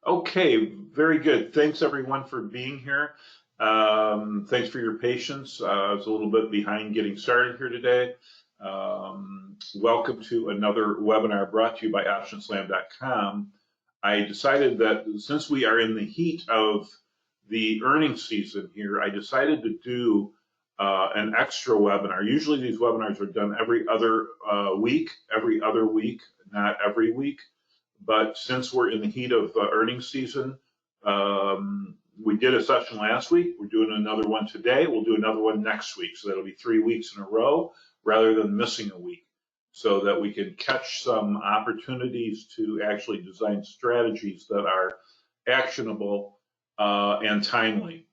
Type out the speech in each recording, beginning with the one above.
Okay, very good. Thanks everyone for being here. Thanks for your patience. I was a little bit behind getting started here today. Welcome to another webinar brought to you by OptionsLab.com. I decided that since we are in the heat of the earnings season here, I decided to do an extra webinar. Usually these webinars are done every other week, not every week. But since we're in the heat of earnings season, we did a session last week. We're doing another one today. We'll do another one next week. So that'll be 3 weeks in a row rather than missing a week, so that we can catch some opportunities to actually design strategies that are actionable and timely.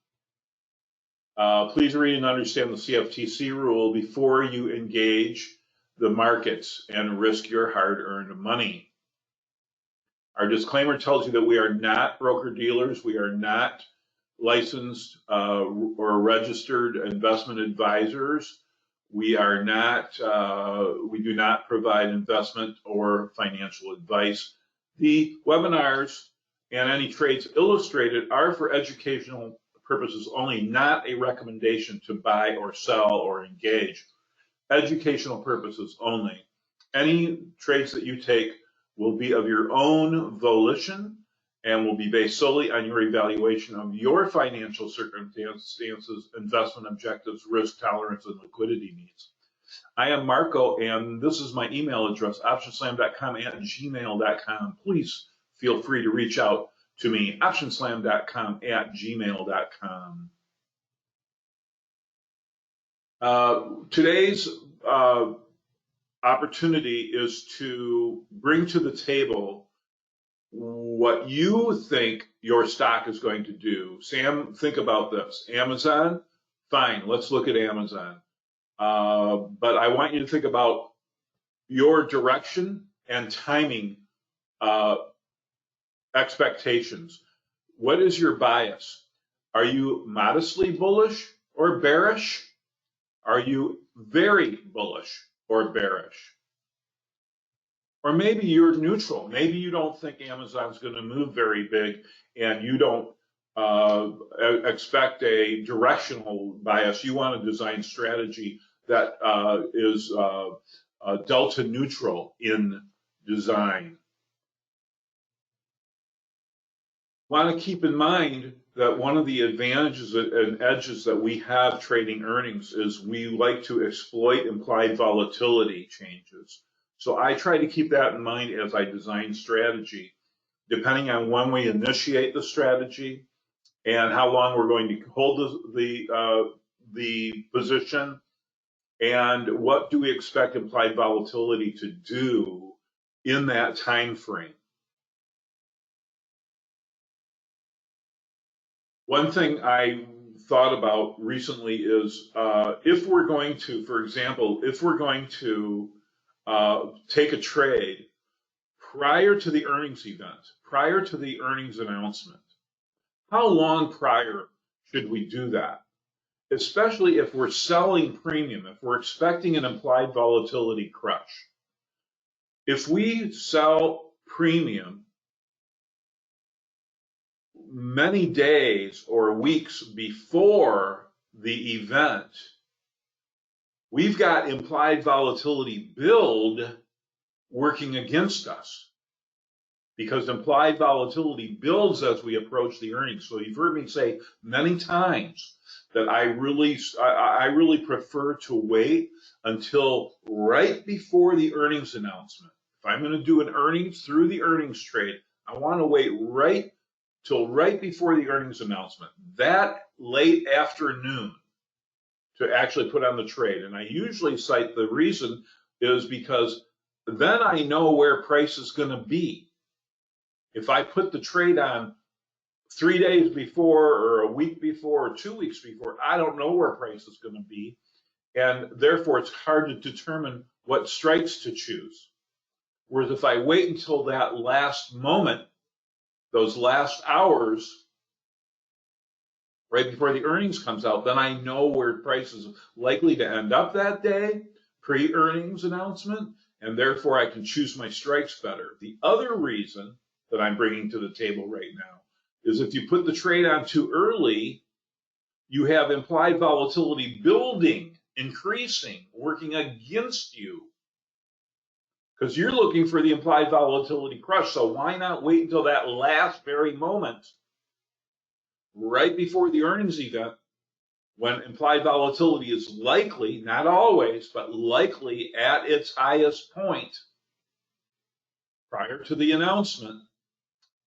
Please read and understand the CFTC rule before you engage the markets and risk your hard-earned money. Our disclaimer tells you that we are not broker-dealers. We are not licensed or registered investment advisors. We are not. We do not provide investment or financial advice. The webinars and any trades illustrated are for educational purposes only, not a recommendation to buy or sell or engage. Educational purposes only. Any trades that you take will be of your own volition and will be based solely on your evaluation of your financial circumstances, investment objectives, risk tolerance, and liquidity needs. I am Marco, and this is my email address, optionslam.com@gmail.com. Please feel free to reach out to me, optionslam.com@gmail.com. Today's opportunity is to bring to the table what you think your stock is going to do. Sam, think about this. Amazon? Fine, let's look at Amazon. But I want you to think about your direction and timing expectations. What is your bias? Are you modestly bullish or bearish? Are you very bullish or bearish? Or maybe you're neutral. Maybe you don't think Amazon's going to move very big and you don't expect a directional bias. You want a design strategy that is delta neutral in design. Want to keep in mind that one of the advantages and edges that we have trading earnings is we like to exploit implied volatility changes. So I try to keep that in mind as I design strategy, depending on when we initiate the strategy and how long we're going to hold the position, and what do we expect implied volatility to do in that time frame. One thing I thought about recently is if we're going to, for example, if we're going to take a trade prior to the earnings event, prior to the earnings announcement, how long prior should we do that? Especially if we're selling premium, if we're expecting an implied volatility crush. If we sell premium many days or weeks before the event, we've got implied volatility build working against us, because implied volatility builds as we approach the earnings. So you've heard me say many times that I really prefer to wait until right before the earnings announcement. If I'm going to do an earnings through the earnings trade, I want to wait till right before the earnings announcement, that late afternoon, to actually put on the trade. And I usually cite the reason is because then I know where price is going to be. If I put the trade on 3 days before or a week before or 2 weeks before, I don't know where price is going to be. And therefore, it's hard to determine what strikes to choose. Whereas if I wait until that last moment, those last hours, right before the earnings comes out, then I know where price is likely to end up that day, pre-earnings announcement, and therefore I can choose my strikes better. The other reason that I'm bringing to the table right now is if you put the trade on too early, you have implied volatility building, increasing, working against you, because you're looking for the implied volatility crush. So why not wait until that last very moment, right before the earnings event, when implied volatility is likely, not always, but likely at its highest point prior to the announcement,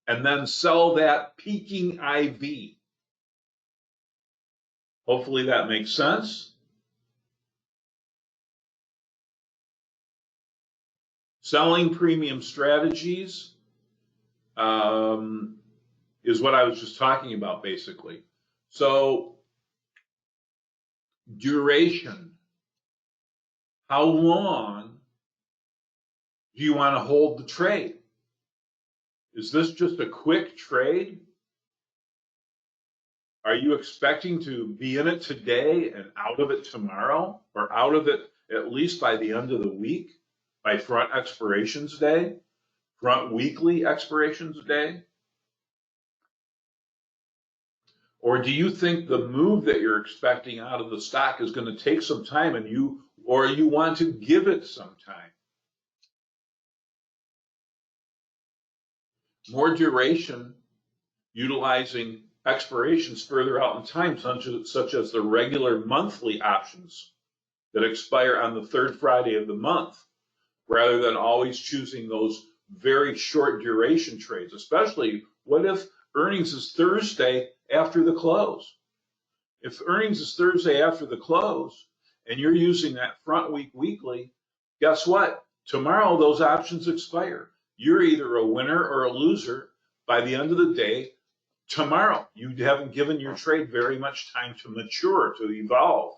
and then sell that peaking IV. Hopefully that makes sense. Selling premium strategies is what I was just talking about, basically. So duration. How long do you want to hold the trade? Is this just a quick trade? Are you expecting to be in it today and out of it tomorrow, or out of it at least by the end of the week, by front expirations day, front weekly expirations day? Or do you think the move that you're expecting out of the stock is going to take some time, and you want to give it some time? More duration, utilizing expirations further out in time, such as the regular monthly options that expire on the third Friday of the month, rather than always choosing those very short duration trades. Especially, what if earnings is Thursday after the close? If earnings is Thursday after the close and you're using that front week weekly, guess what? Tomorrow those options expire. You're either a winner or a loser by the end of the day tomorrow. You haven't given your trade very much time to mature, to evolve,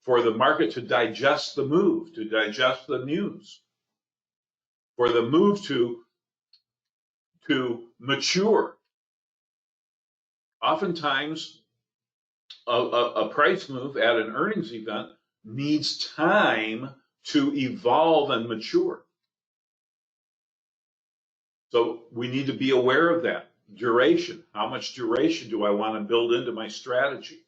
for the market to digest the move, to digest the news, for the move to mature. Oftentimes, a price move at an earnings event needs time to evolve and mature. So we need to be aware of that. Duration. How much duration do I want to build into my strategy?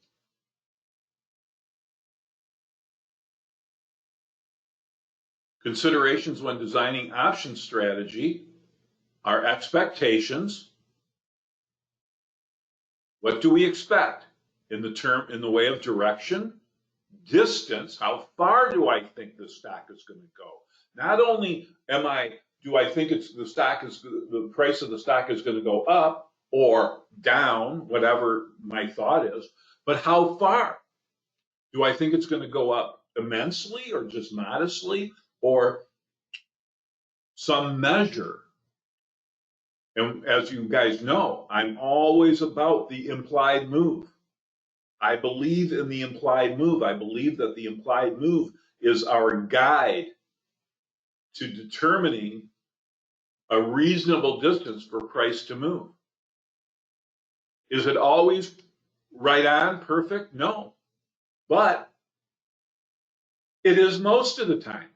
Considerations when designing option strategy are expectations. What do we expect in the way of direction, distance? How far do I think the stock is going to go? Not only do I think the price of the stock is going to go up or down, whatever my thought is, but how far? Do I think it's going to go up immensely or just modestly or some measure? And as you guys know, I'm always about the implied move. I believe in the implied move. I believe that the implied move is our guide to determining a reasonable distance for price to move. Is it always right on, perfect? No. But it is most of the time.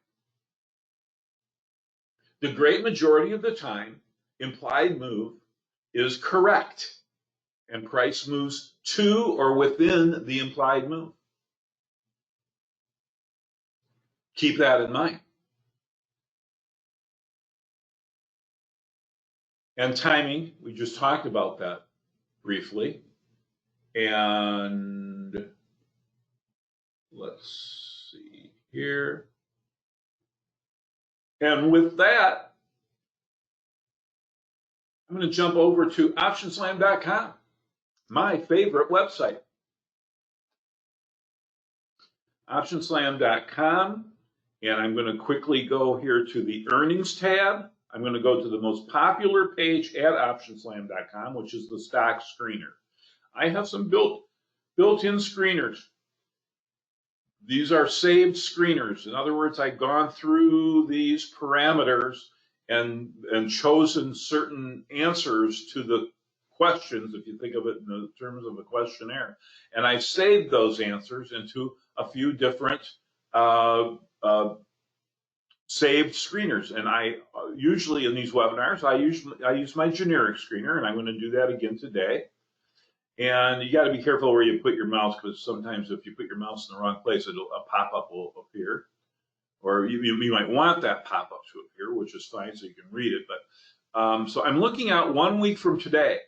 The great majority of the time, implied move is correct, and price moves to or within the implied move. Keep that in mind. And timing, we just talked about that briefly. And let's see here. And with that, I'm going to jump over to optionslam.com, my favorite website. Optionslam.com, and I'm going to quickly go here to the earnings tab. I'm going to go to the most popular page at optionslam.com, which is the stock screener. I have some built-in screeners. These are saved screeners. In other words, I've gone through these parameters and chosen certain answers to the questions, if you think of it in the terms of a questionnaire. And I've saved those answers into a few different saved screeners. And I usually in these webinars, I use my generic screener, and I'm going to do that again today. And you got to be careful where you put your mouse, because sometimes if you put your mouse in the wrong place, a pop-up will appear. Or you might want that pop-up to appear, which is fine, so you can read it. But so I'm looking at 1 week from today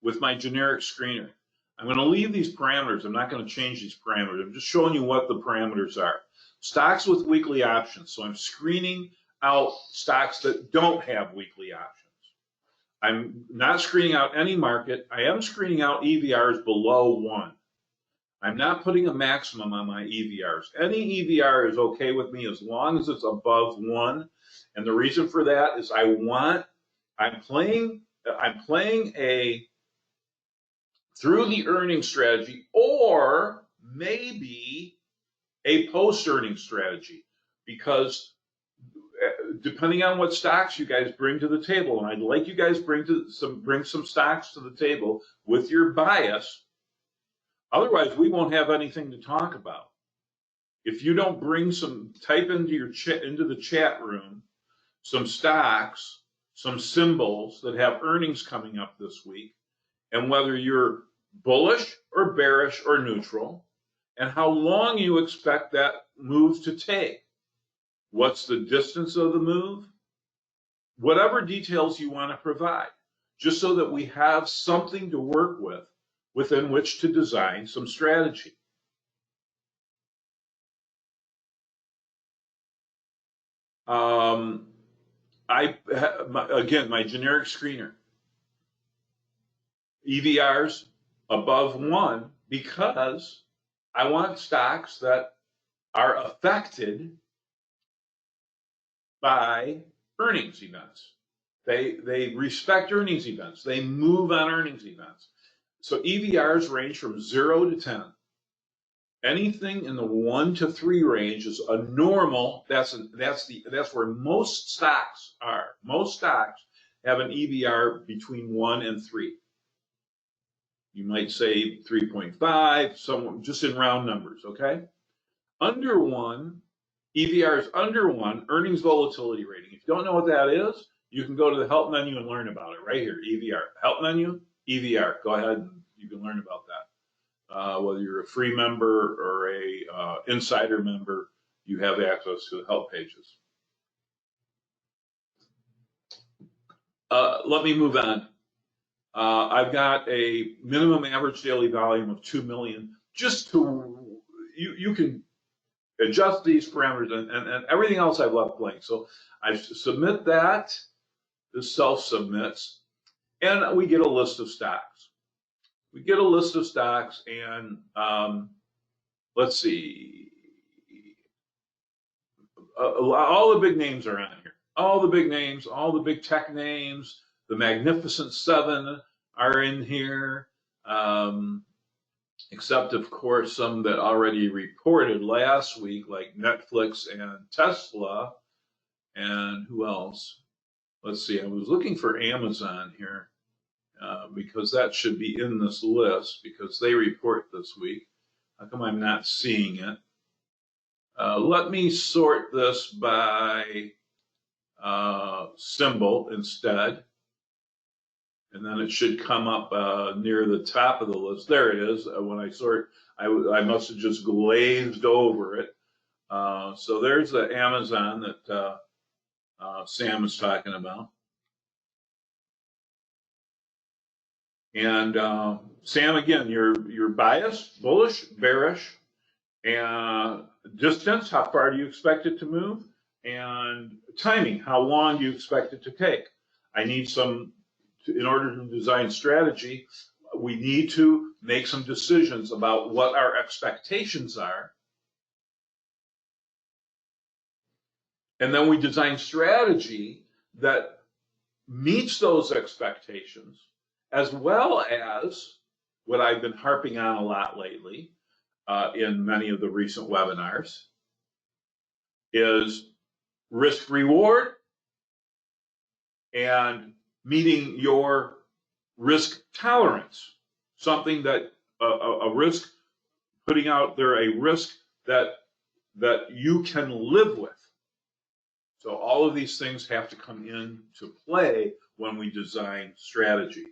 with my generic screener. I'm going to leave these parameters. I'm not going to change these parameters. I'm just showing you what the parameters are. Stocks with weekly options. So I'm screening out stocks that don't have weekly options. I'm not screening out any market. I am screening out EVRs below 1. I'm not putting a maximum on my EVRs. Any EVR is okay with me as long as it's above 1. And the reason for that is I'm playing a through the earnings strategy, or maybe a post-earnings strategy, because depending on what stocks you guys bring to the table, and I'd like you guys bring some stocks to the table with your bias. Otherwise, we won't have anything to talk about. If you don't bring type into the chat room some stocks, some symbols that have earnings coming up this week, and whether you're bullish or bearish or neutral, and how long you expect that move to take. What's the distance of the move? Whatever details you want to provide, just so that we have something to work with within which to design some strategy. Again, my generic screener. EVRs above 1, because I want stocks that are affected by earnings events. They respect earnings events. They move on earnings events. So EVRs range from 0 to 10. Anything in the 1 to 3 range is a normal. That's where most stocks are. Most stocks have an EVR between 1 and 3. You might say 3.5, somewhere just in round numbers, okay? Under 1, EVR is under 1, earnings volatility rating. If you don't know what that is, you can go to the help menu and learn about it right here, EVR. Help menu, EVR. Go ahead and you can learn about that. Whether you're a free member or a insider member, you have access to the help pages. Let me move on. I've got a minimum average daily volume of 2 million. Just to, you can adjust these parameters, and everything else I've left blank. So I submit that, this self-submits, and we get a list of stocks. We get a list of stocks, and let's see, all the big names are on here. All the big names, all the big tech names. The Magnificent Seven are in here, except, of course, some that already reported last week, like Netflix and Tesla. And who else? Let's see, I was looking for Amazon here, because that should be in this list, because they report this week. How come I'm not seeing it? Let me sort this by symbol instead. And then it should come up near the top of the list. There it is. When I sort, I must have just glazed over it. So there's the Amazon that Sam is talking about. And Sam, again, you're biased, bullish, bearish, and distance, how far do you expect it to move, and timing, how long do you expect it to take. I need some. In order to design strategy, we need to make some decisions about what our expectations are. And then we design strategy that meets those expectations, as well as what I've been harping on a lot lately in many of the recent webinars is risk reward and meeting your risk tolerance, something that a risk, putting out there a risk that you can live with. So all of these things have to come into play when we design strategy.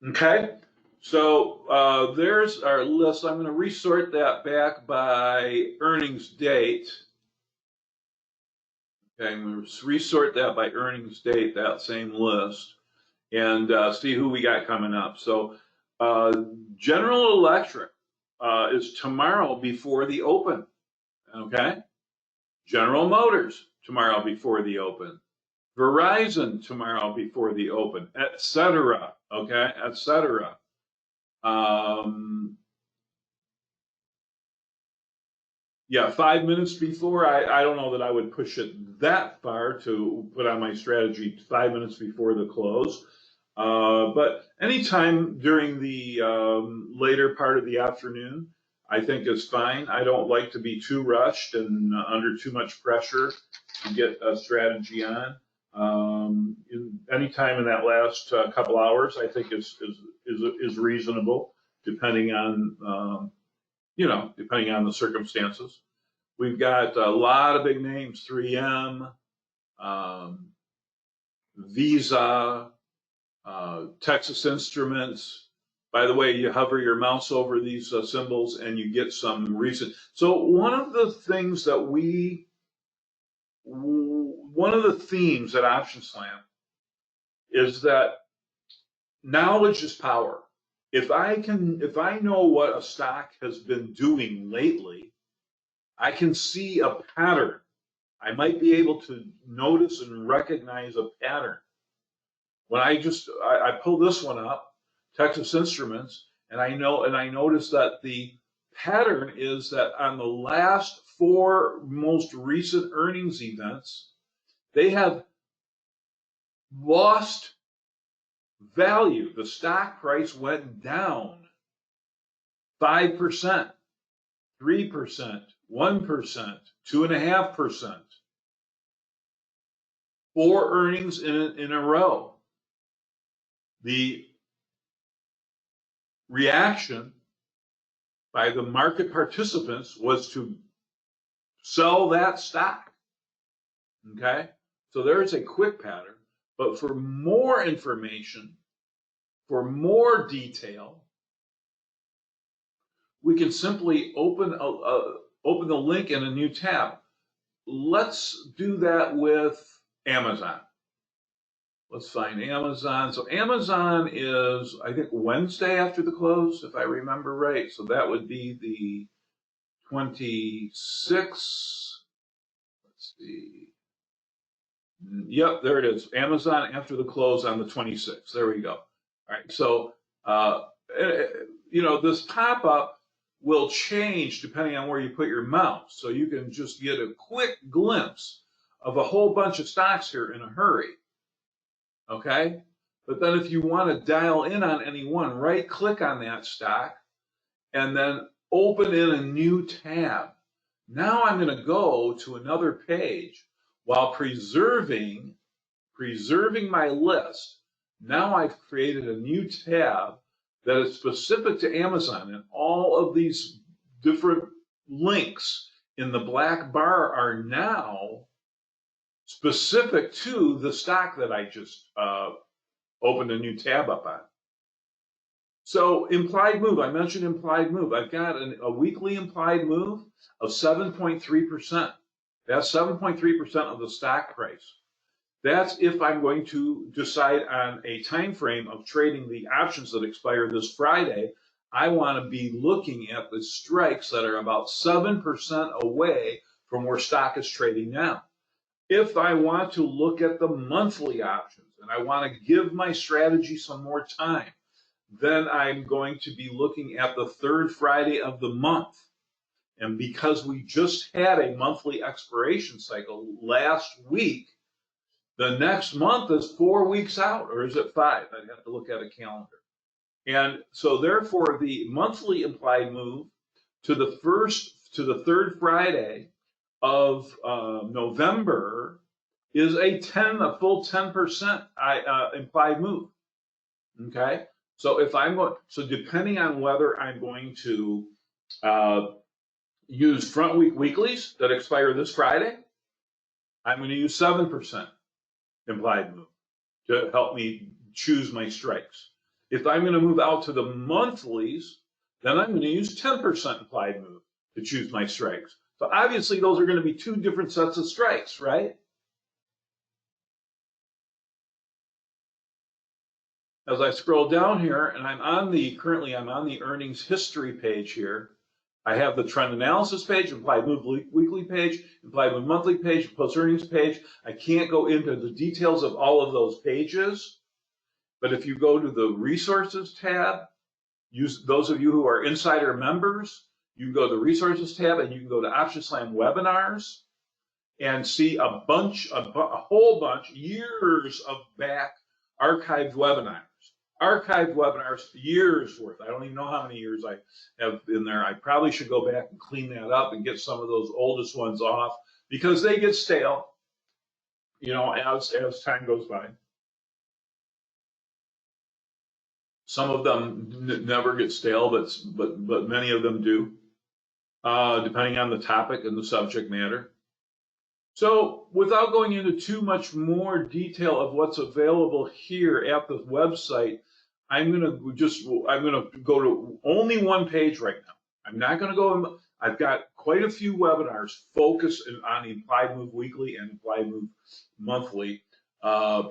Okay, so there's our list. I'm going to resort that back by earnings date. Okay, I'm going to resort that by earnings date, that same list, and see who we got coming up. So General Electric is tomorrow before the open. Okay, General Motors tomorrow before the open. Verizon tomorrow before the open, etc. Okay, etc. Yeah, 5 minutes before. I don't know that I would push it that far to put on my strategy 5 minutes before the close. But anytime during the later part of the afternoon, I think is fine. I don't like to be too rushed and under too much pressure to get a strategy on. Anytime in that last couple hours, I think is reasonable, depending on depending on the circumstances. We've got a lot of big names: 3M, Visa, Texas Instruments. By the way, you hover your mouse over these symbols and you get some recent. So one of the things that one of the themes at Option Slam is that knowledge is power. If I know what a stock has been doing lately, I can see a pattern. I might be able to notice and recognize a pattern. When I pull this one up, Texas Instruments, and I notice that the pattern is that on the last 4 most recent earnings events, they have lost value. The stock price went down 5%, 3%, 1%, 2.5%. 4 earnings in a row. The reaction by the market participants was to sell that stock. Okay? So there's a quick pattern. But for more information, for more detail, we can simply open the link in a new tab. Let's do that with Amazon. Let's find Amazon. So Amazon is, I think, Wednesday after the close, if I remember right. So that would be the 26th. Let's see. Yep, there it is. Amazon after the close on the 26th. There we go. All right. So, this pop-up will change depending on where you put your mouse. So you can just get a quick glimpse of a whole bunch of stocks here in a hurry. Okay? But then if you want to dial in on any one, right-click on that stock and then open in a new tab. Now I'm going to go to another page while preserving my list. Now I've created a new tab that is specific to Amazon, and all of these different links in the black bar are now specific to the stock that I just opened a new tab up on. So implied move, I mentioned implied move. I've got a weekly implied move of 7.3%. That's 7.3% of the stock price. That's if I'm going to decide on a time frame of trading the options that expire this Friday. I want to be looking at the strikes that are about 7% away from where stock is trading now. If I want to look at the monthly options and I want to give my strategy some more time, then I'm going to be looking at the third Friday of the month. And because we just had a monthly expiration cycle last week, the next month is 4 weeks out, or is it 5? I'd have to look at a calendar. And so therefore, the monthly implied move to the third Friday of November is a full 10% implied move. Okay, So if I'm going, so depending on whether I'm going to use front week weeklies that expire this Friday, I'm going to use 7% implied move to help me choose my strikes. If I'm going to move out to the monthlies, then I'm going to use 10% implied move to choose my strikes. So obviously those are going to be two different sets of strikes, right? As I scroll down here, and currently I'm on the earnings history page here. I have the trend analysis page, implied move weekly page, implied move monthly page, post earnings page. I can't go into the details of all of those pages, but if you go to the resources tab, those of you who are insider members, you can go to the resources tab and you can go to Option Slam webinars and see a whole bunch, years of back archived webinars. Archived webinars, years worth. I don't even know how many years I have in there. I probably should go back and clean that up and get some of those oldest ones off because they get stale, you know, as time goes by. Some of them never get stale, but many of them do, depending on the topic and the subject matter. So without going into too much more detail of what's available here at the website, I'm going to go to only one page right now. I'm not going to go, I've got quite a few webinars focused on implied move weekly and implied move monthly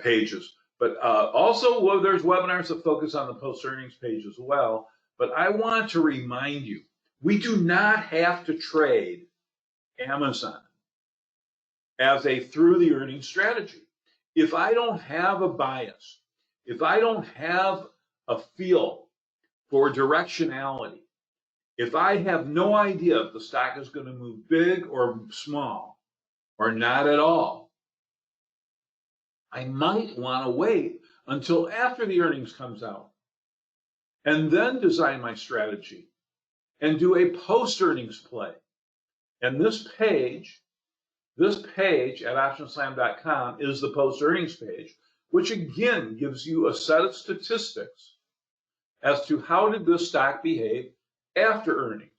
pages. But also there's webinars that focus on the post earnings page as well. But I want to remind you, we do not have to trade Amazon as a through the earnings strategy. If I don't have a bias, if I don't have a feel for directionality, if I have no idea if the stock is going to move big or small or not at all, I might want to wait until after the earnings comes out and then design my strategy and do a post-earnings play. And this page at optionslam.com is the post-earnings page, which again gives you a set of statistics as to how did this stock behave after earnings.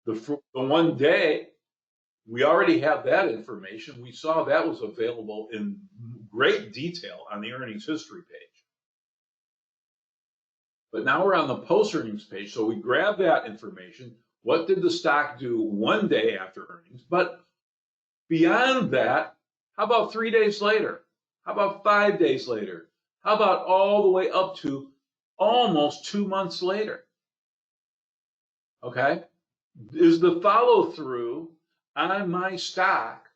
The one day, we already have that information. We saw that was available in great detail on the earnings history page. But now we're on the post-earnings page, so we grab that information. What did the stock do one day after earnings? But beyond that, how about 3 days later? How about 5 days later? How about all the way up to almost 2 months later? Okay? Is the follow-through on my stock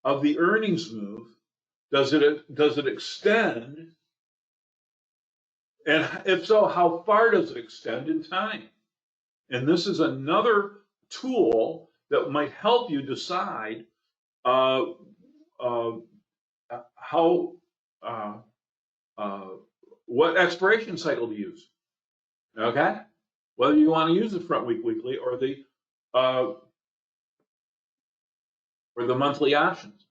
of the earnings move, does it extend? And if so, how far does it extend in time? And this is another tool that might help you decide what expiration cycle to use. Okay, whether you want to use the front week weekly or the monthly options.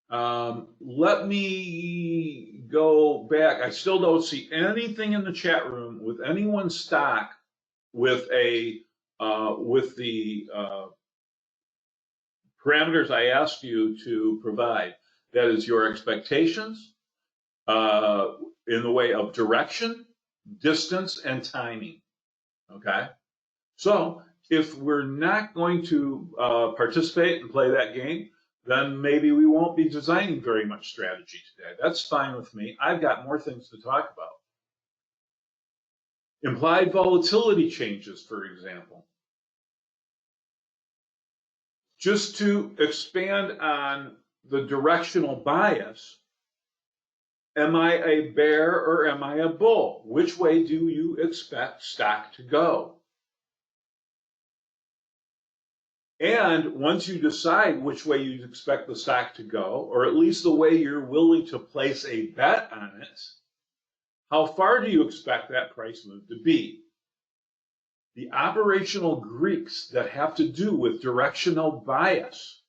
Let me go back. I still don't see anything in the chat room with anyone's stock with the parameters I asked you to provide. That is your expectations in the way of direction, distance, and timing. Okay? So if we're not going to participate and play that game, then maybe we won't be designing very much strategy today. That's fine with me. I've got more things to talk about. Implied volatility changes, for example. Just to expand on the directional bias, am I a bear or am I a bull? Which way do you expect stock to go? And once you decide which way you expect the stock to go, or at least the way you're willing to place a bet on it, how far do you expect that price move to be? The operational Greeks that have to do with directional bias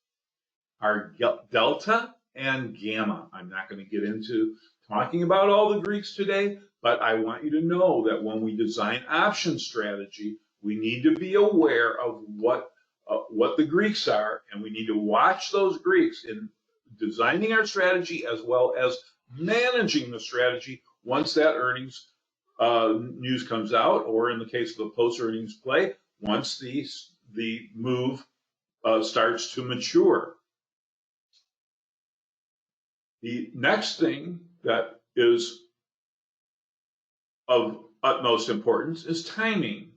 are delta and gamma. I'm not going to get into talking about all the Greeks today, But I want you to know that when we design option strategy, we need to be aware of what the Greeks are, and we need to watch those Greeks in designing our strategy as well as managing the strategy once that earnings news comes out, or in the case of the post-earnings play, once the move starts to mature. The next thing that is of utmost importance is timing.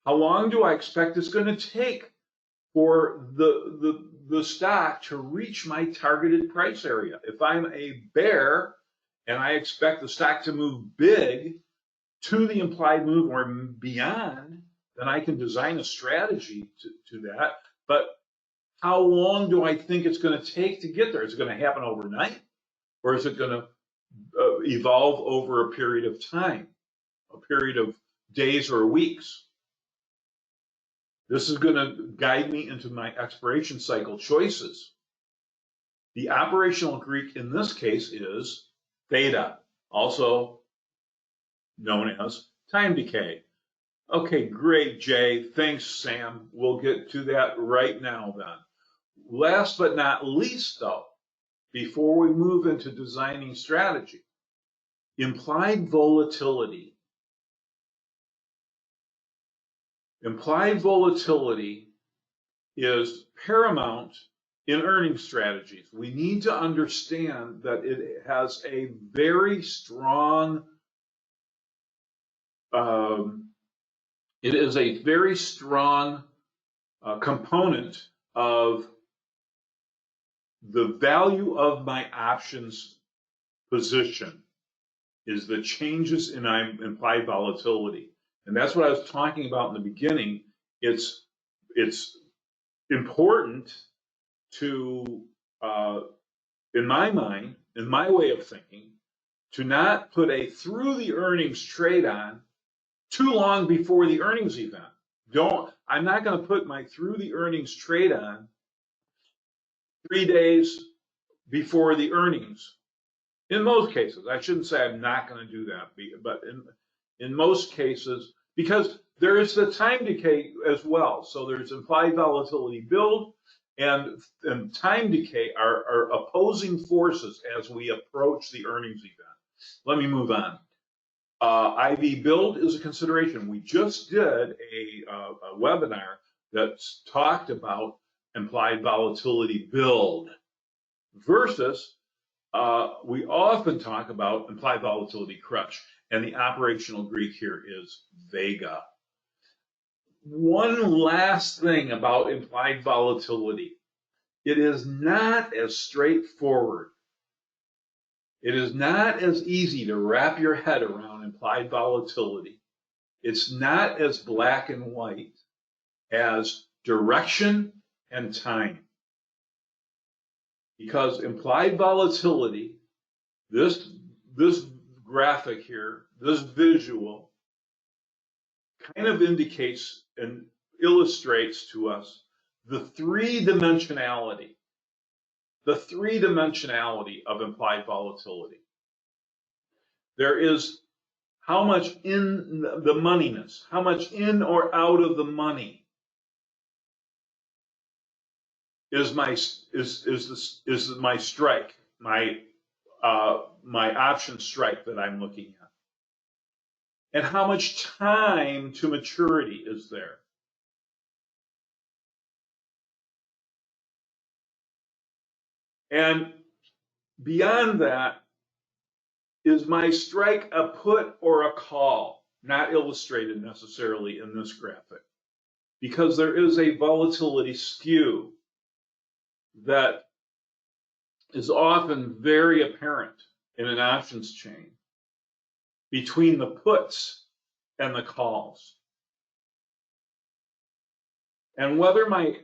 How long do I expect it's going to take for the stock to reach my targeted price area? If I'm a bear and I expect the stock to move big to the implied move or beyond, then I can design a strategy to that. But how long do I think it's going to take to get there? Is it going to happen overnight, or is it going to evolve over a period of time, a period of days or weeks? This is going to guide me into my expiration cycle choices. The operational Greek in this case is theta, also known as time decay. Okay, great, Jay. Thanks, Sam. We'll get to that right now then. Last but not least, though, before we move into designing strategy, implied volatility. Implied volatility is paramount in earnings strategies. We need to understand that it has a very strong, component of the value of my options position is the changes in implied volatility. And that's what I was talking about in the beginning. It's important to, in my mind, in my way of thinking, to not put a through the earnings trade on too long before the earnings event. I'm not going to put my through the earnings trade on 3 days before the earnings. In most cases, I shouldn't say I'm not going to do that, but in most cases, because there is the time decay as well. So there's implied volatility build and time decay are opposing forces as we approach the earnings event. Let me move on. IV build is a consideration. We just did a webinar that talked about implied volatility build versus we often talk about implied volatility crush, and the operational Greek here is vega. One last thing about implied volatility. It is not as straightforward. It is not as easy to wrap your head around implied volatility. It's not as black and white as direction and time. Because implied volatility, this graphic here, this visual, kind of indicates and illustrates to us the three-dimensionality of implied volatility. There is how much in the moneyness, how much in or out of the money is my strike, my option strike that I'm looking at, and how much time to maturity is there. And beyond that, is my strike a put or a call? Not illustrated necessarily in this graphic, because there is a volatility skew that is often very apparent in an options chain between the puts and the calls. And whether my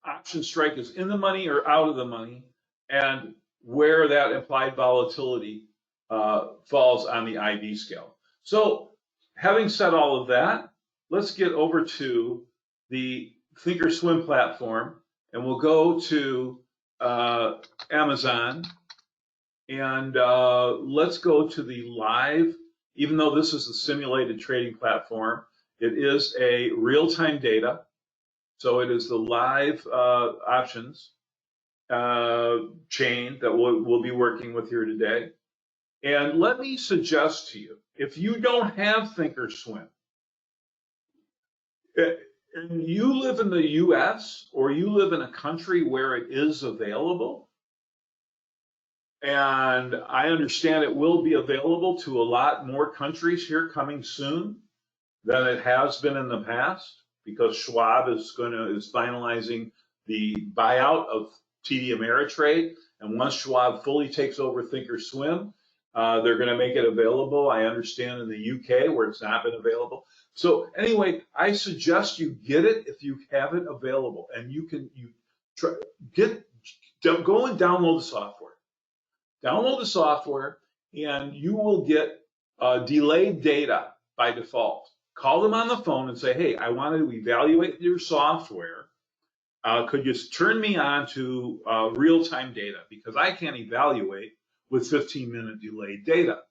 option strike is in the money or out of the money, and where that implied volatility falls on the IV scale. So having said all of that, let's get over to the Thinkorswim platform, and we'll go to Amazon, and let's go to the live even though this is a simulated trading platform, it is a real-time data. So it is the live options chain that we'll be working with here today. And let me suggest to you, if you don't have Thinkorswim, and you live in the US or you live in a country where it is available, and I understand it will be available to a lot more countries here coming soon than it has been in the past, because Schwab is finalizing the buyout of TD Ameritrade, and once Schwab fully takes over Thinkorswim, they're going to make it available. I understand in the UK where it's not been available. So anyway, I suggest you get it if you have it available, and go and download the software. Download the software, and you will get delayed data by default. Call them on the phone and say, hey, I want to evaluate your software. Could you turn me on to real-time data? Because I can't evaluate with 15-minute delayed data.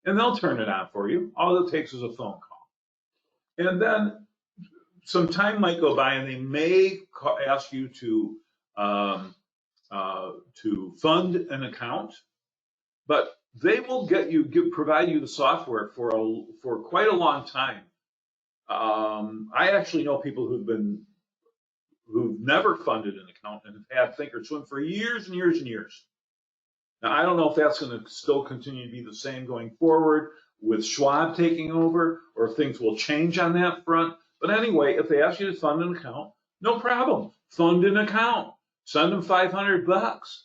And they'll turn it on for you. All it takes is a phone call. And then some time might go by, and they may ask you to fund an account, but they will provide you the software for quite a long time. I actually know people who've never funded an account and have had Thinkorswim for years and years and years. Now, I don't know if that's going to still continue to be the same going forward with Schwab taking over, or if things will change on that front. But anyway, if they ask you to fund an account, no problem. Fund an account. Send them $500.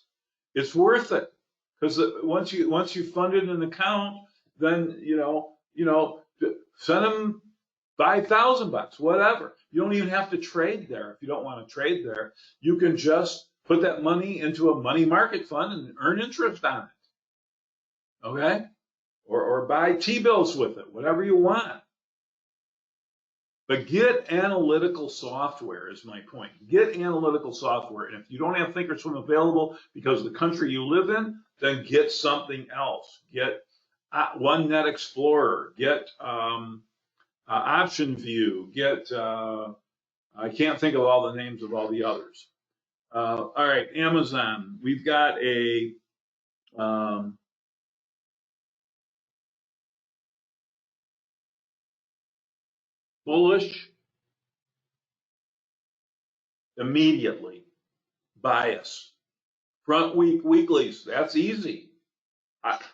It's worth it, because once you funded an account, then send them $5,000, whatever. You don't even have to trade there. If you don't want to trade there, you can just put that money into a money market fund and earn interest on it. Okay? Or buy T-bills with it, whatever you want. But get analytical software is my point. Get analytical software. And if you don't have Thinkorswim available because of the country you live in, then get something else. Get OneNet Explorer. Get Option View. Get, I can't think of all the names of all the others. All right, Amazon. We've got a bullish immediately bias. Front week weeklies, that's easy.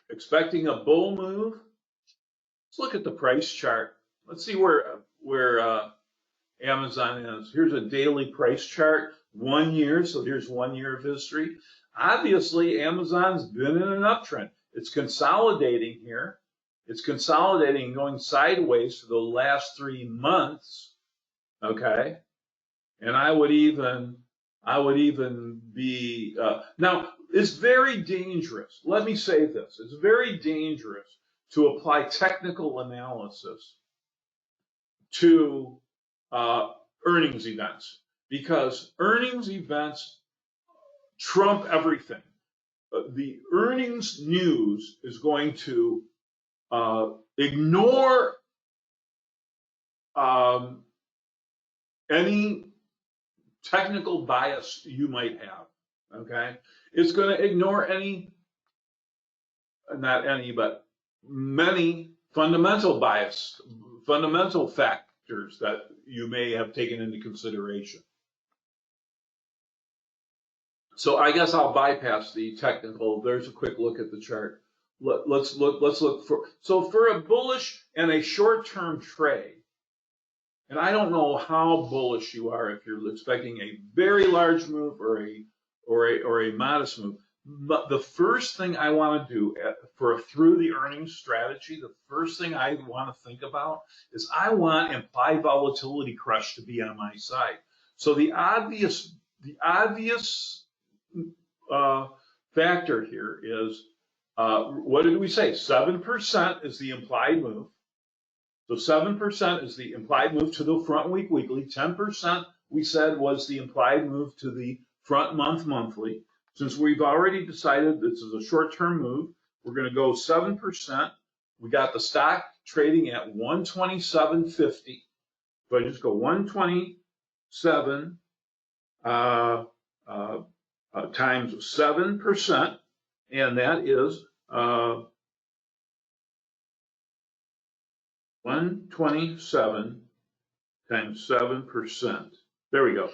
Expecting a bull move. Let's look at the price chart. Let's see where Amazon is. Here's a daily price chart, 1 year. So here's 1 year of history. Obviously, Amazon's been in an uptrend. It's consolidating here. It's consolidating and going sideways for the last 3 months. Okay, and I would even be now. It's very dangerous. Let me say this: it's very dangerous to apply technical analysis to earnings events, because earnings events trump everything. The earnings news is going to ignore any technical bias you might have. Okay, it's going to ignore but many fundamental bias, fundamental factors that you may have taken into consideration. So I guess I'll bypass the technical. There's a quick look at the chart. Let's look for a bullish and a short-term trade. And I don't know how bullish you are, if you're expecting a very large move or a modest move. But the first thing I want to do through the earnings strategy, the first thing I want to think about is I want implied volatility crush to be on my side. So the obvious factor here is, what did we say? 7% is the implied move. So 7% is the implied move to the front week weekly. 10% we said was the implied move to the front month monthly. Since we've already decided this is a short-term move, we're going to go 7%. we got the stock trading at 127.50. So I just go 127 times 7%, and that is 127 times 7%. There we go.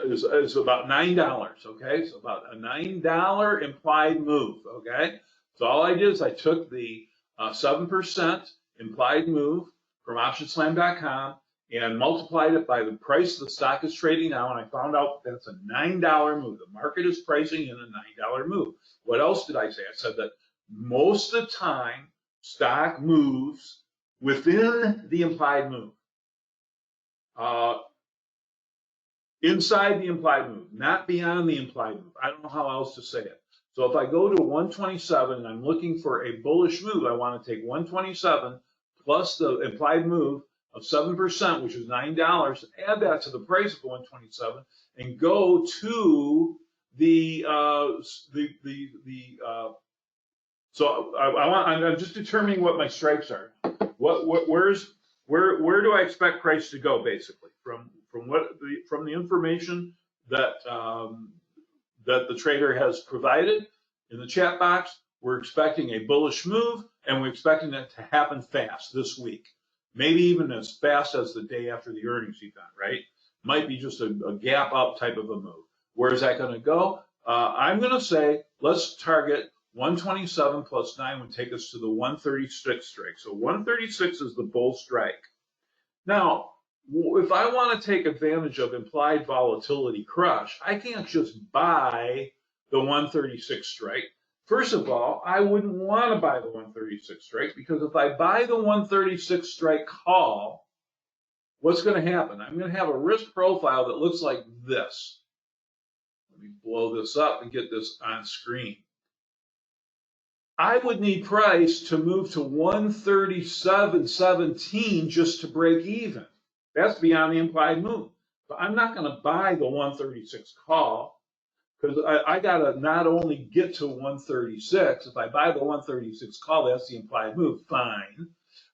Is about $9. Okay, so about a $9 implied move. Okay, so all I did is I took the 7% implied move from optionslam.com and multiplied it by the price the stock is trading now, and I found out that's a $9 move. The market is pricing in a $9 move. What else did I say? I said that most of the time stock moves within the implied move. Inside the implied move, not beyond the implied move. I don't know how else to say it. So if I go to 127 and I'm looking for a bullish move, I want to take 127 plus the implied move of 7%, which is $9, add that to the price of 127, and go to so I'm just determining what my strikes are. Where do I expect price to go, basically, from the information that that the trader has provided in the chat box? We're expecting a bullish move, and we're expecting it to happen fast this week, maybe even as fast as the day after the earnings event, right? Might be just a gap up type of a move. Where is that going to go? I'm going to say let's target 127 plus 9 would take us to the 136 strike. So 136 is the bull strike. Now, if I want to take advantage of implied volatility crush, I can't just buy the 136 strike. First of all, I wouldn't want to buy the 136 strike, because if I buy the 136 strike call, what's going to happen? I'm going to have a risk profile that looks like this. Let me blow this up and get this on screen. I would need price to move to 137.17 just to break even. That's beyond the implied move. But I'm not going to buy the 136 call, because I got to not only get to 136. If I buy the 136 call, that's the implied move, fine.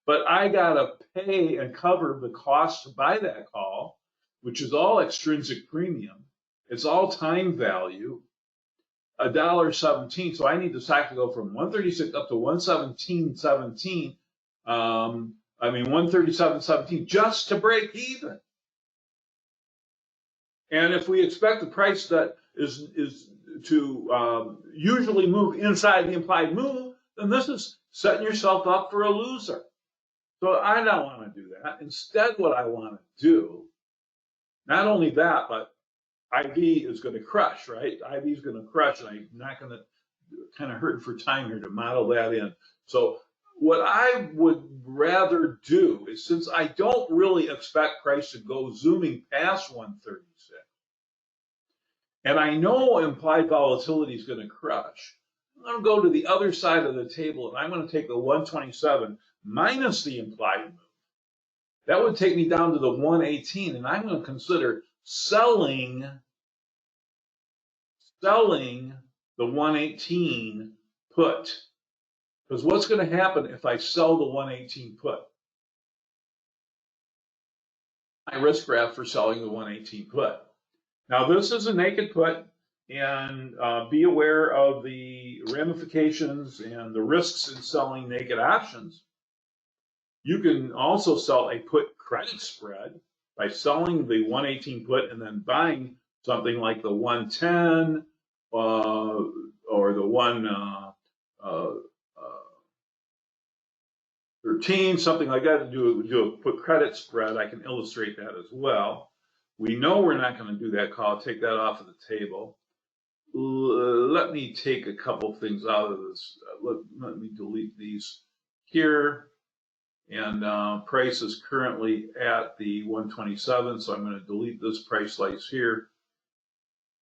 But I got to pay and cover the cost to buy that call, which is all extrinsic premium. It's all time value. $1.17, so I need the stock to go from 136 up to 117.17. 137.17 just to break even. And if we expect the price that is to usually move inside the implied move, then this is setting yourself up for a loser. So I don't want to do that. Instead, what I want to do, not only that, but IB is going to crush, right? IB is going to crush, and I'm not going to kind of hurting for time here to model that in. So what I would rather do is, since I don't really expect price to go zooming past 136, and I know implied volatility is going to crush, I'm going to go to the other side of the table, and I'm going to take the 127 minus the implied move. That would take me down to the 118, and I'm going to consider selling the 118 put. Because what's going to happen if I sell the 118 put? My risk graph for selling the 118 put. Now, this is a naked put, and be aware of the ramifications and the risks in selling naked options. You can also sell a put credit spread by selling the 118 put and then buying something like the 110 or the 113, something like that, to do a put credit spread. I can illustrate that as well. We know we're not going to do that call. Take that off of the table. Let me take a couple things out of this. Let me delete these here. And price is currently at the 127, so I'm going to delete this price slice here.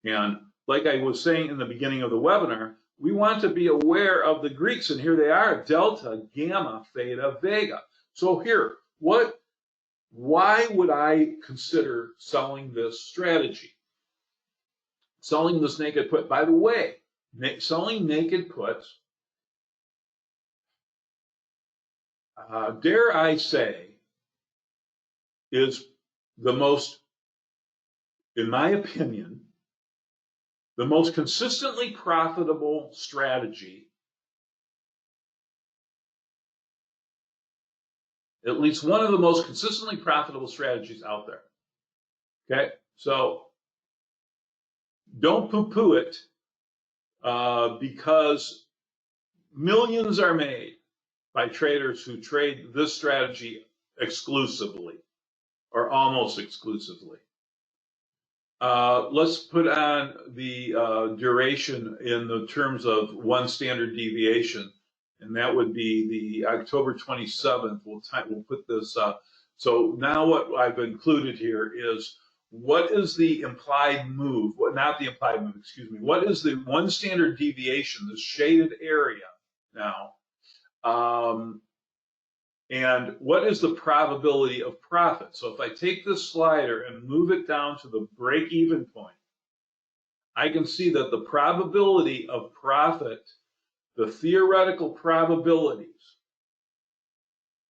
And like I was saying in the beginning of the webinar, we want to be aware of the Greeks, and here they are: delta, gamma, theta, vega. So here, why would I consider selling this strategy? Selling this naked put. By the way, selling naked puts dare I say, is the most, in my opinion, the most consistently profitable strategy, at least one of the most consistently profitable strategies out there. Okay, so don't poo-poo it because millions are made by traders who trade this strategy exclusively or almost exclusively. Let's put on the duration in the terms of one standard deviation, and that would be the October 27th. We'll put this up. So now what I've included here is what is the implied move, not the implied move, excuse me. What is the one standard deviation, this shaded area now? And what is the probability of profit? So if I take this slider and move it down to the break-even point, I can see that the probability of profit, the theoretical probabilities,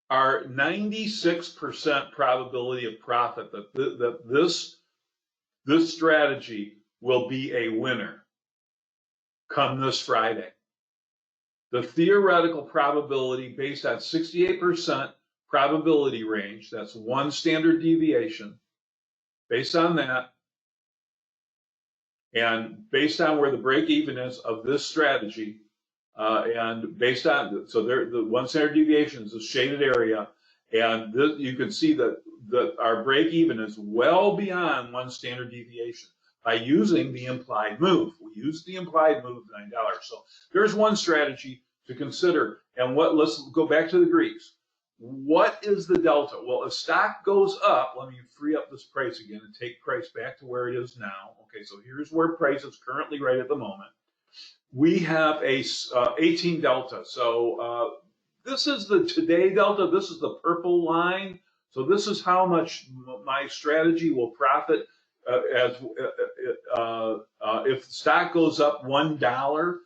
are 96% probability of profit that this strategy will be a winner come this Friday. The theoretical probability based on 68% probability range, that's one standard deviation, based on that, and based on where the break-even is of this strategy, and based on, so the one standard deviation is a shaded area, and this, you can see that our break-even is well beyond one standard deviation by using the implied move. We use the implied move, $9. So there's one strategy to consider. And let's go back to the Greeks. What is the delta? Well, if stock goes up, let me free up this price again and take price back to where it is now. Okay, so here's where price is currently right at the moment. We have a 18 delta. So this is the today delta. This is the purple line. So this is how much my strategy will profit if stock goes up $1.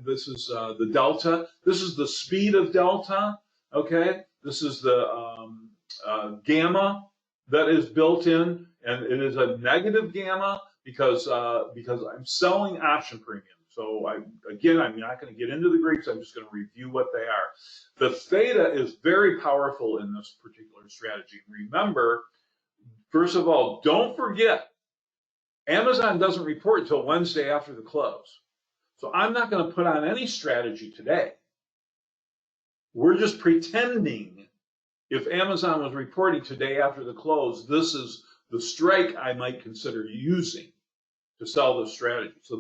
This is the delta. This is the speed of delta. Okay, this is the gamma that is built in, and it is a negative gamma because I'm selling option premium. So I'm not going to get into the Greeks. I'm just going to review what they are. The theta is very powerful in this particular strategy. Remember, first of all, don't forget, Amazon doesn't report until Wednesday after the close. So I'm not going to put on any strategy today. We're just pretending if Amazon was reporting today after the close, this is the strike I might consider using to sell this strategy. So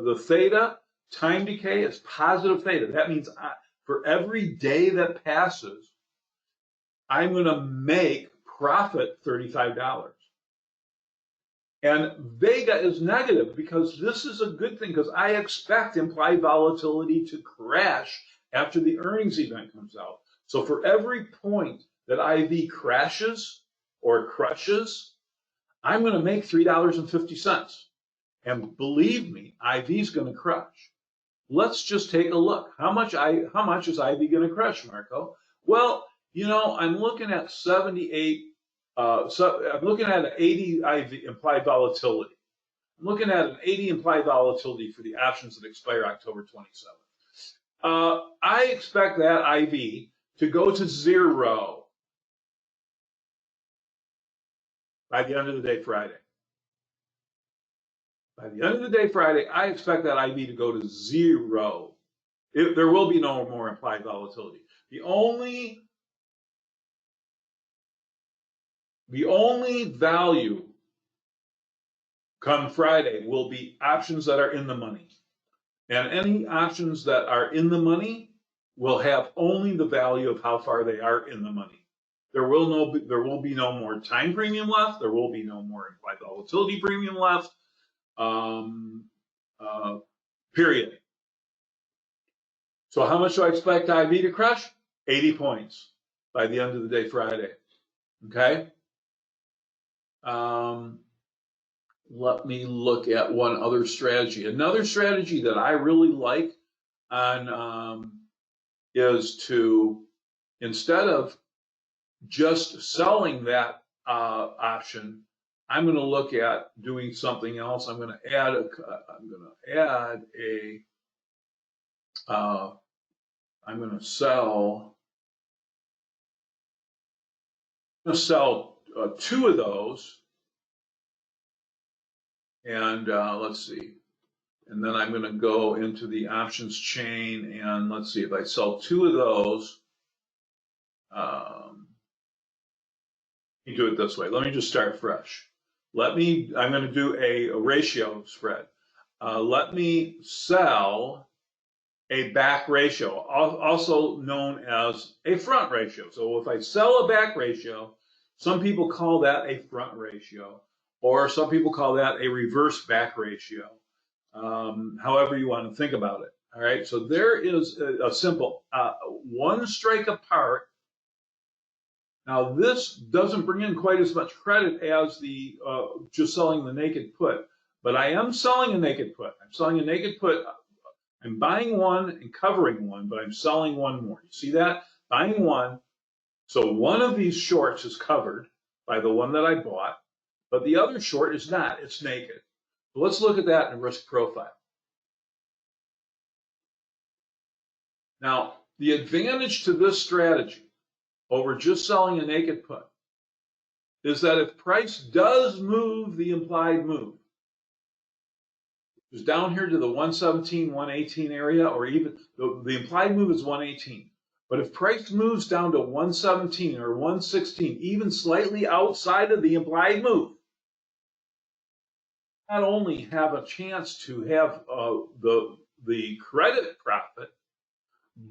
the theta, time decay, is positive theta. That means for every day that passes, I'm going to make profit $35. And vega is negative because this is a good thing because I expect implied volatility to crash after the earnings event comes out. So for every point that IV crashes or crushes, I'm going to make $3.50. And believe me, IV is going to crush. Let's just take a look. How much is IV going to crush, Marco? Well, you know, I'm looking at 78. So I'm looking at an 80 IV implied volatility. I'm looking at an 80 implied volatility for the options that expire October 27th. I expect that IV to go to 0 by the end of the day Friday. By the end of the day Friday, I expect that IV to go to 0. There will be no more implied volatility. The only value come Friday will be options that are in the money. And any options that are in the money will have only the value of how far they are in the money. There will be no more time premium left. There will be no more implied volatility premium left. Period. So how much do I expect IV to crush? 80 points by the end of the day Friday. Okay? Let me look at one other strategy. Another strategy that I really like on is to, instead of just selling that option, I'm going to look at doing something else. I'm going to add I'm going to sell two of those, and let's see. And then I'm going to go into the options chain, and let's see if I sell two of those. Let me do it this way. Let me just start fresh. I'm going to do a ratio spread. Let me sell a back ratio, also known as a front ratio. So if I sell a back ratio, some people call that a front ratio, or some people call that a reverse back ratio. However you want to think about it. All right, so there is a simple one strike apart. Now this doesn't bring in quite as much credit as the just selling the naked put, but I am selling a naked put. I'm selling a naked put. I'm buying one and covering one, but I'm selling one more. You see that? Buying one. So one of these shorts is covered by the one that I bought, but the other short is not. It's naked. So let's look at that in risk profile. Now, the advantage to this strategy over just selling a naked put is that if price does move the implied move, it's down here to the 117, 118 area, or even the implied move is 118. But if price moves down to 117 or 116, even slightly outside of the implied move, not only have a chance to have the credit profit,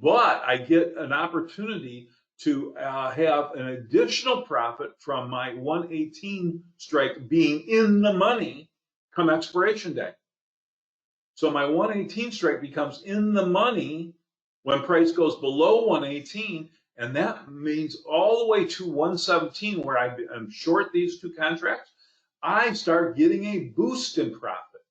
but I get an opportunity to have an additional profit from my 118 strike being in the money come expiration day. So my 118 strike becomes in the money when price goes below 118, and that means all the way to 117 where I'm short these two contracts, I start getting a boost in profit.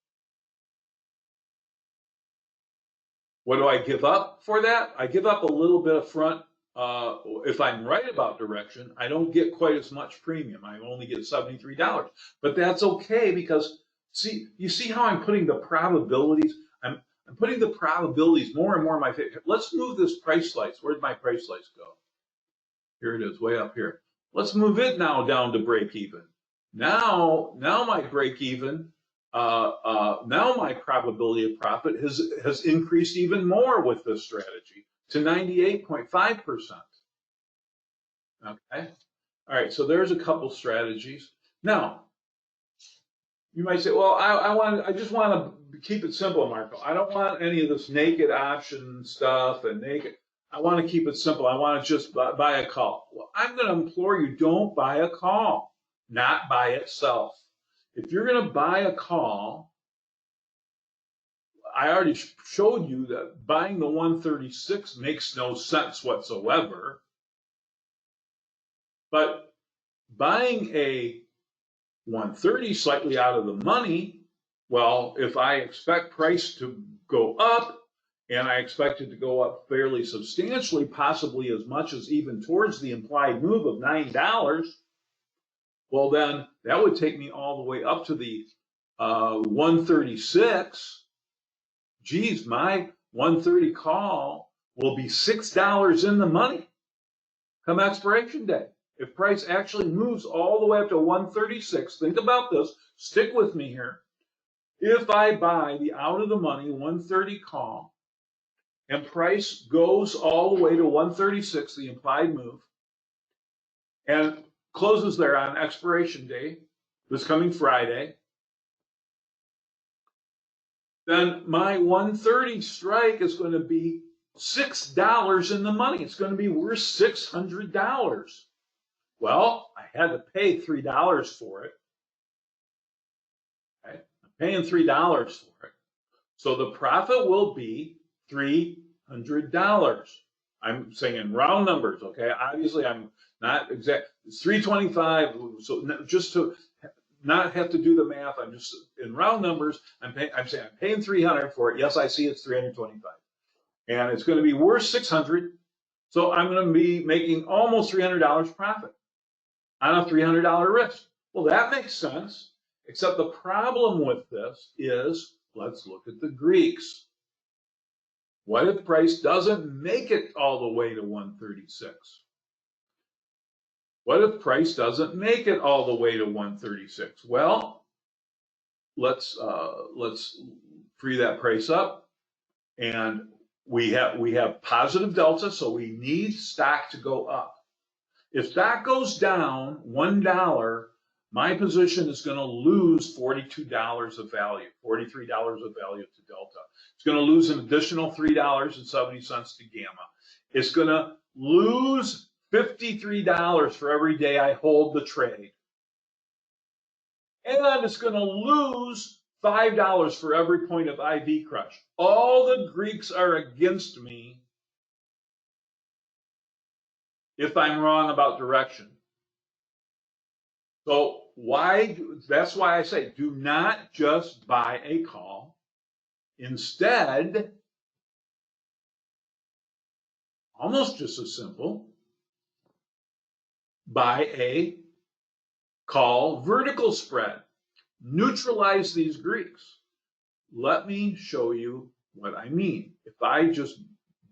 What do I give up for that? I give up a little bit of front. If I'm right about direction, I don't get quite as much premium. I only get $73, but that's okay because you see how I'm putting the probabilities. I'm putting the probabilities more and more in my favor. Let's move this price slice. Where'd my price slice go? Here it is, way up here. Let's move it now down to break even. Now my break even. Now my probability of profit has increased even more with this strategy to 98.5%. Okay. All right. So there's a couple strategies. Now, you might say, well, I just want to keep it simple, Marco. I don't want any of this naked option stuff and naked. I want to keep it simple. I want to just buy a call. Well, I'm going to implore you, don't buy a call, not by itself. If you're going to buy a call, I already showed you that buying the 136 makes no sense whatsoever. But buying a 130 slightly out of the money, well, if I expect price to go up, and I expect it to go up fairly substantially, possibly as much as even towards the implied move of $9, well, then that would take me all the way up to the 136. Geez, my 130 call will be $6 in the money come expiration day. If price actually moves all the way up to 136, think about this, stick with me here. If I buy the out of the money 130 call and price goes all the way to 136, the implied move, and closes there on expiration day, this coming Friday, then my 130 strike is going to be $6 in the money. It's going to be worth $600. Well, I had to pay $3 for it. Okay? I'm paying $3 for it. So the profit will be $300. I'm saying in round numbers, okay? Obviously, I'm not exact. It's 325. So just to not have to do the math, I'm just in round numbers. I'm saying I'm paying $300 for it. Yes, I see it's $325. and it's going to be worth 600. So I'm going to be making almost $300 profit on a $300 risk. Well, that makes sense, except the problem with this is, let's look at the Greeks. What if price doesn't make it all the way to 136? What if price doesn't make it all the way to 136? Well, let's free that price up, and we have positive delta, so we need stock to go up. If stock goes down $1, my position is going to lose $42 of value, $43 of value to delta. It's going to lose an additional $3.70 to gamma. It's going to lose $53 for every day I hold the trade. And it's going to lose $5 for every point of IV crush. All the Greeks are against me if I'm wrong about direction. So that's why I say, do not just buy a call. Instead, almost just as simple, buy a call vertical spread. Neutralize these Greeks. Let me show you what I mean. If I just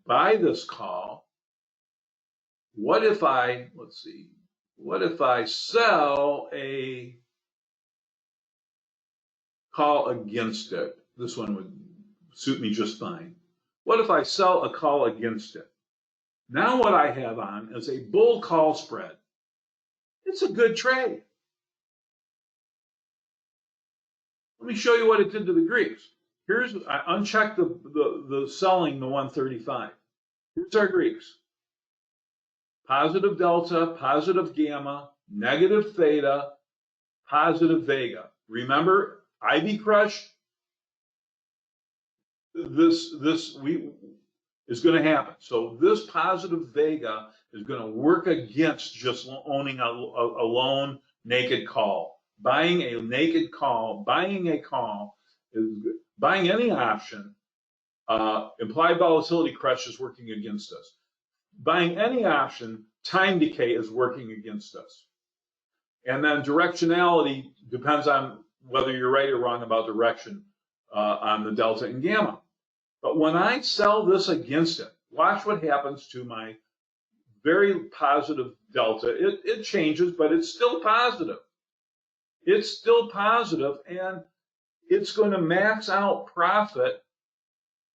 buy this call, what if I sell a call against it? This one would suit me just fine. What if I sell a call against it? Now what I have on is a bull call spread. It's a good trade. Let me show you what it did to the Greeks. I unchecked the selling the 135. Here's our Greeks. Positive delta, positive gamma, negative theta, positive vega. Remember, IV crush, this is going to happen. So this positive vega is going to work against just owning a lone naked call. Buying a naked call, buying any option, implied volatility crush is working against us. Buying any option, time decay is working against us. And then directionality depends on whether you're right or wrong about direction on the delta and gamma. But when I sell this against it, watch what happens to my very positive delta. It changes, but it's still positive. It's still positive, and it's going to max out profit.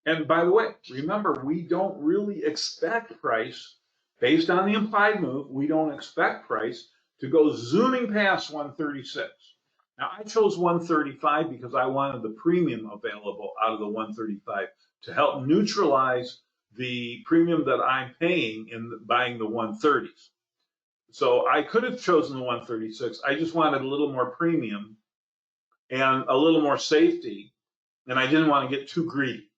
And by the way, remember, we don't really expect price, based on the implied move, we don't expect price to go zooming past 136. Now, I chose 135 because I wanted the premium available out of the 135 to help neutralize the premium that I'm paying in buying the 130s. So I could have chosen the 136. I just wanted a little more premium and a little more safety, and I didn't want to get too greedy.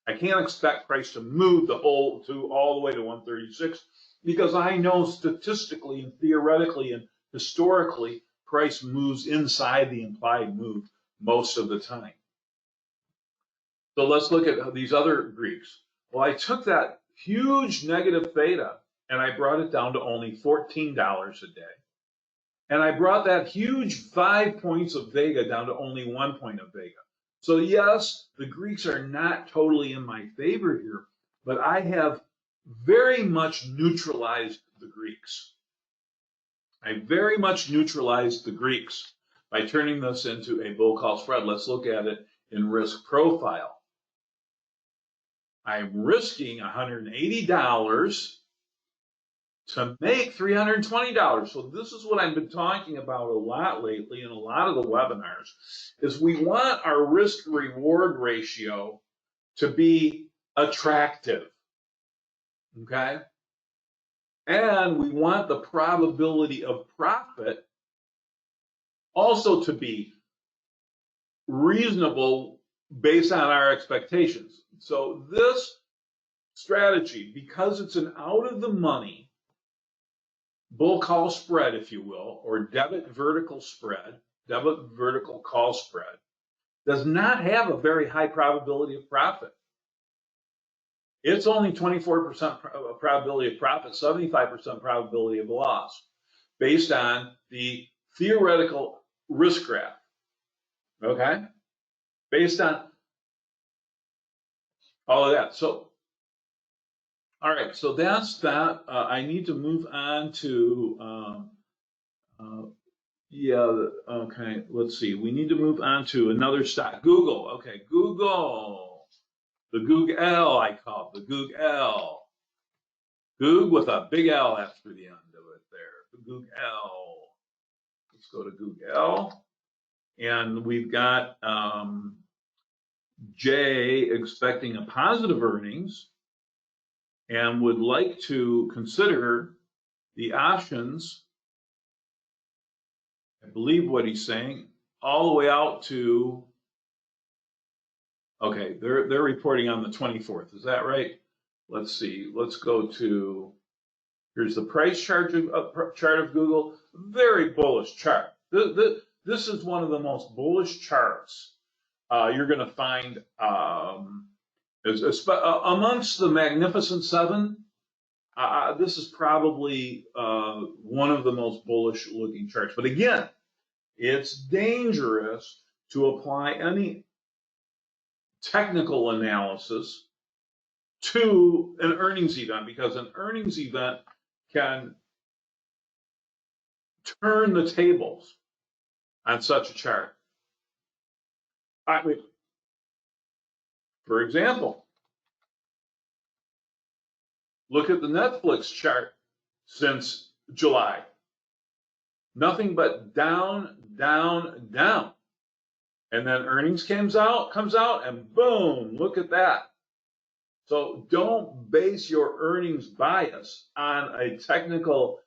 I can't expect price to move all the way to 136 because I know statistically and theoretically and historically price moves inside the implied move most of the time. So let's look at these other Greeks. Well, I took that huge negative theta and I brought it down to only $14 a day. And I brought that huge 5 points of vega down to only 1 point of vega. So yes, the Greeks are not totally in my favor here, but I have very much neutralized the Greeks. I very much neutralized the Greeks by turning this into a bull call spread. Let's look at it in risk profile. I'm risking $180 to make $320. So this is what I've been talking about a lot lately in a lot of the webinars, is we want our risk reward ratio to be attractive, okay? And we want the probability of profit also to be reasonable based on our expectations. So this strategy, because it's an out of the money bull call spread, if you will, or debit vertical call spread, does not have a very high probability of profit. It's only 24% probability of profit, 75% probability of loss, based on the theoretical risk graph. Okay? Based on all of that. So, all right, so that's that. I need to move on to, yeah, okay, let's see. We need to move on to another stock. Google. Okay, Google. The Google, I call it, the Google. Goog with a big L after the end of it there. The Google. Let's go to Google. And we've got Jay expecting a positive earnings and would like to consider the options, I believe what he's saying, all the way out to, okay, they're reporting on the 24th. Is that right? Let's see. Let's go to, here's the price chart of Google. Very bullish chart. This is one of the most bullish charts you're going to find amongst the Magnificent Seven. This is probably one of the most bullish looking charts. But again, it's dangerous to apply any technical analysis to an earnings event, because an earnings event can turn the tables on such a chart. I mean, for example, look at the Netflix chart since July. Nothing but down, down, down. And then earnings comes out, and boom, look at that. So don't base your earnings bias on a technical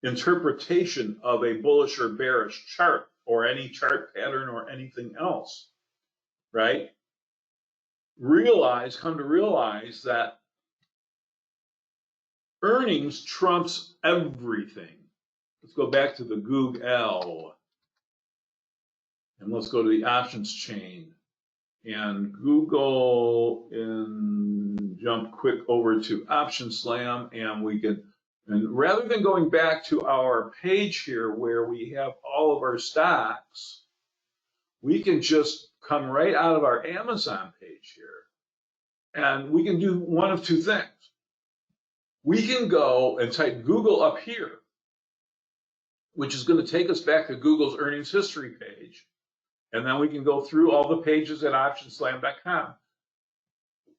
interpretation of a bullish or bearish chart or any chart pattern or anything else, right? Come to realize that earnings trumps everything. Let's go back to the Google, and let's go to the options chain. And Google, and jump quick over to Option Slam, and we can, and rather than going back to our page here where we have all of our stocks, we can just come right out of our Amazon page here, and we can do one of two things. We can go and type Google up here, which is going to take us back to Google's earnings history page. And then we can go through all the pages at optionslam.com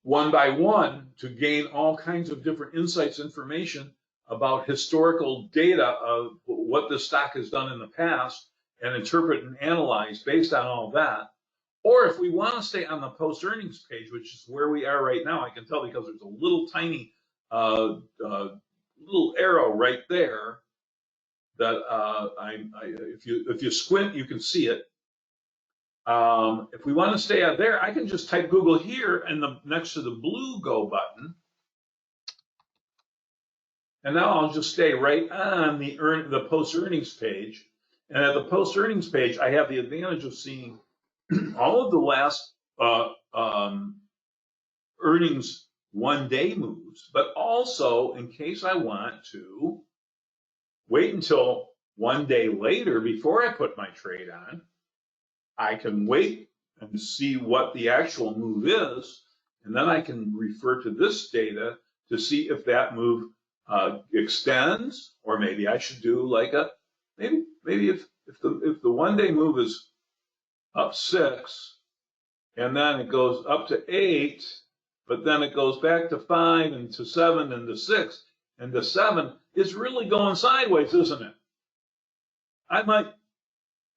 one by one to gain all kinds of different insights, information about historical data of what the stock has done in the past, and interpret and analyze based on all that. Or if we want to stay on the post-earnings page, which is where we are right now, I can tell because there's a little tiny little arrow right there that if you squint, you can see it. If we want to stay out there, I can just type Google here and next to the blue go button. And now I'll just stay right on the post-earnings page. And at the post-earnings page, I have the advantage of seeing all of the last earnings one-day moves, but also in case I want to wait until one day later before I put my trade on, I can wait and see what the actual move is, and then I can refer to this data to see if that move extends, or maybe I should do like a maybe if the one-day move is up 6, and then it goes up to 8, but then it goes back to 5 and to 7 and to 6 and to 7. It's really going sideways, isn't it? I might.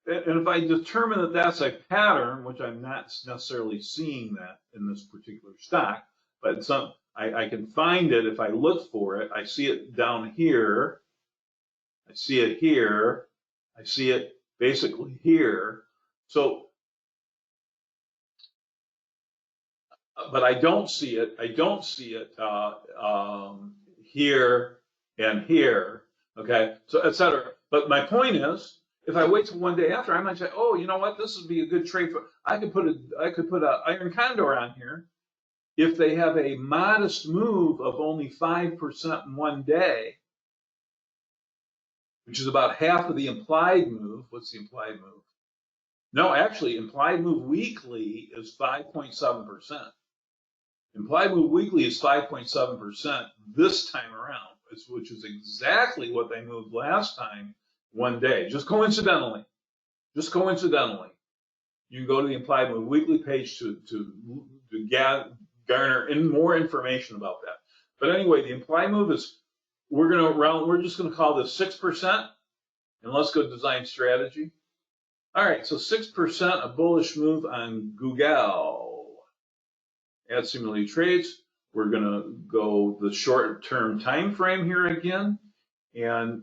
And if I determine that that's a pattern, which I'm not necessarily seeing that in this particular stock, but I can find it if I look for it. I see it down here. I see it here. I see it basically here. So, but I don't see it. I don't see it here and here. Okay, so et cetera. But my point is, if I wait till one day after, I might say, oh, you know what? This would be a good trade for. I could put an iron condor on here, if they have a modest move of only 5% in one day, which is about half of the implied move. What's the implied move? No, actually, implied move weekly is 5.7%. Implied move weekly is 5.7% this time around, which is exactly what they moved last time, one day. Just coincidentally, you can go to the implied move weekly page to garner more information about that. But anyway, the implied move is, we're just gonna call this 6%, and let's go design strategy. All right, so 6%, a bullish move on Google. Add simulated trades. We're gonna go the short-term time frame here again, and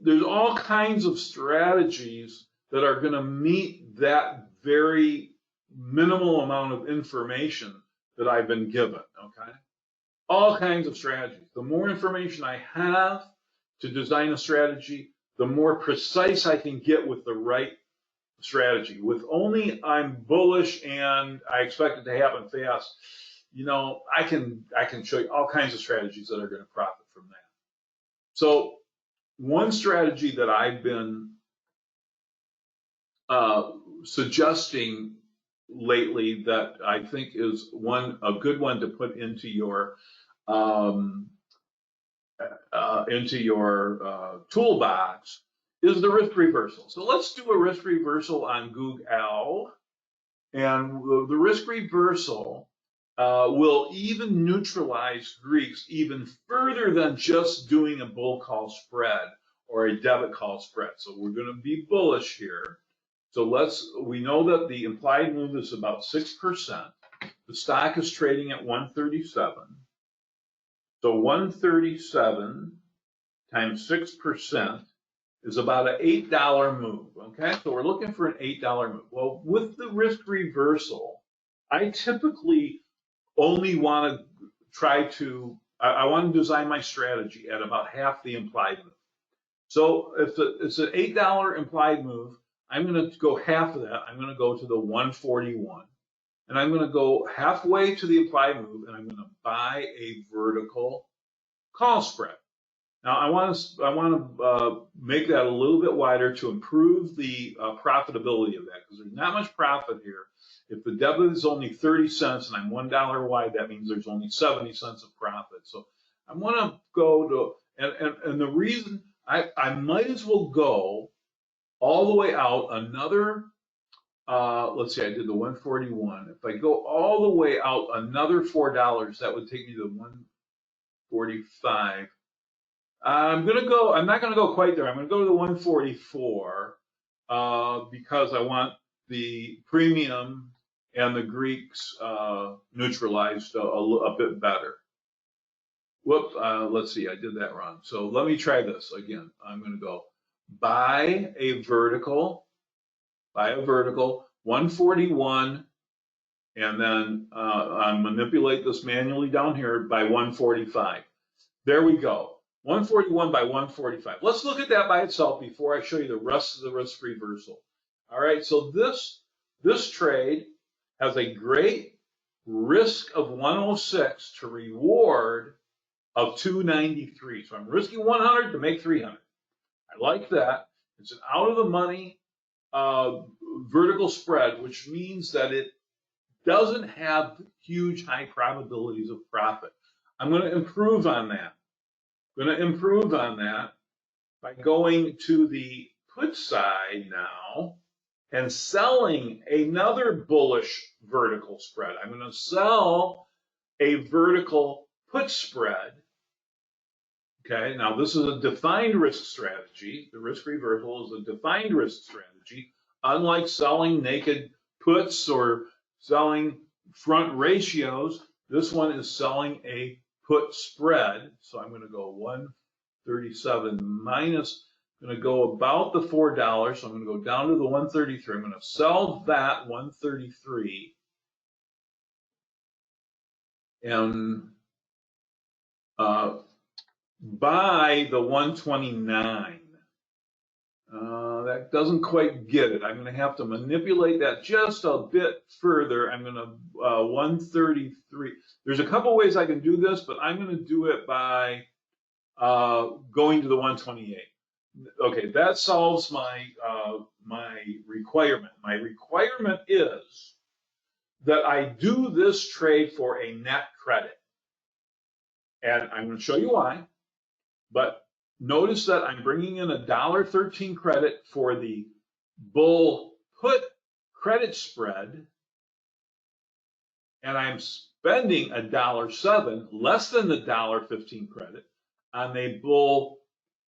there's all kinds of strategies that are gonna meet that very minimal amount of information that I've been given, okay? All kinds of strategies. The more information I have to design a strategy, the more precise I can get with the right strategy. With only I'm bullish and I expect it to happen fast, you know, I can show you all kinds of strategies that are going to profit from that. So one strategy that I've been suggesting lately that I think is a good one to put into your toolbox is the risk reversal. So let's do a risk reversal on Google, and the risk reversal will even neutralize Greeks even further than just doing a bull call spread or a debit call spread. So we're going to be bullish here. So we know that the implied move is about 6%. The stock is trading at 137. So 137 times 6% is about an $8 move, okay? So we're looking for an $8 move. Well, with the risk reversal, I typically only want to I want to design my strategy at about half the implied move. So if it's an $8 implied move, I'm going to go half of that. I'm going to go to the 141. And I'm going to go halfway to the implied move, and I'm going to buy a vertical call spread. Now I want to make that a little bit wider to improve the profitability of that, because there's not much profit here. If the debit is only 30 cents and I'm $1 wide, that means there's only 70 cents of profit. So I want to go to, and the reason I might as well go all the way out another. Let's see, I did the 141. If I go all the way out another $4, that would take me to 145. I'm not gonna go quite there. I'm gonna go to the 144 because I want the premium and the Greeks neutralized a bit better. Whoop, let's see, I did that wrong. So let me try this again. I'm gonna go buy a vertical, 141, and then I manipulate this manually down here by 145. There we go. 141 by 145. Let's look at that by itself before I show you the rest of the risk reversal. All right, so this trade has a great risk of 106 to reward of 293. So I'm risking 100 to make 300. I like that. It's an out of the money vertical spread, which means that it doesn't have huge high probabilities of profit. I'm going to improve on that. By going to the put side now and selling another bullish vertical spread. I'm going to sell a vertical put spread. Okay, now this is a defined risk strategy. The risk reversal is a defined risk strategy. Unlike selling naked puts or selling front ratios, this one is selling a put spread. So I'm going to go 137 minus, I'm going to go about the $4. So I'm going to go down to the 133. I'm going to sell that 133 and buy the 129. That doesn't quite get it. I'm going to have to manipulate that just a bit further. I'm going to 133. There's a couple ways I can do this, but I'm going to do it by going to the 128. Okay, that solves my my requirement. My requirement is that I do this trade for a net credit, and I'm going to show you why. But notice that I'm bringing in $1.13 credit for the bull put credit spread, and I'm spending $1.07, less than the $1.15 credit, on a bull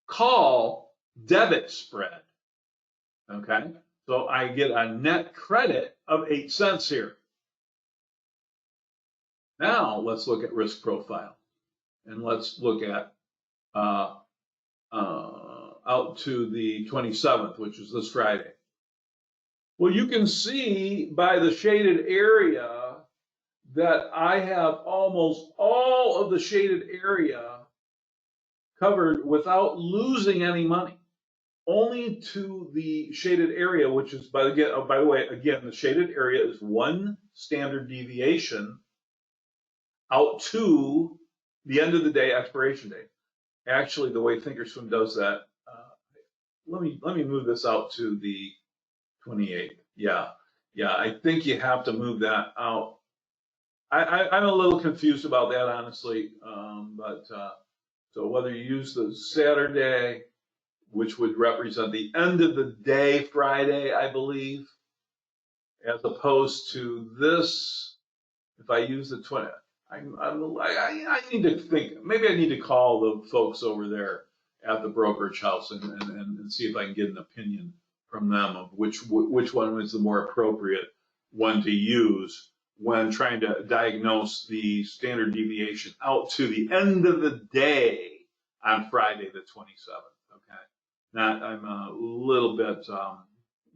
call debit spread. Okay, so I get a net credit of 8 cents here. Now let's look at risk profile, and let's look at out to the 27th, which is this Friday. Well, you can see by the shaded area that I have almost all of the shaded area covered without losing any money. Only to the shaded area, which is, by the way, again, the shaded area is 1 standard deviation out to the end of the day, expiration date. Actually, the way Thinkorswim does that, let me move this out to the 28th. Yeah, I think you have to move that out. I'm a little confused about that, honestly. So whether you use the Saturday, which would represent the end of the day, Friday, I believe, as opposed to this, if I use the 20, I need to think. Maybe I need to call the folks over there at the brokerage house and see if I can get an opinion from them of which one is the more appropriate one to use when trying to diagnose the standard deviation out to the end of the day on Friday the 27th. Okay, now I'm a little bit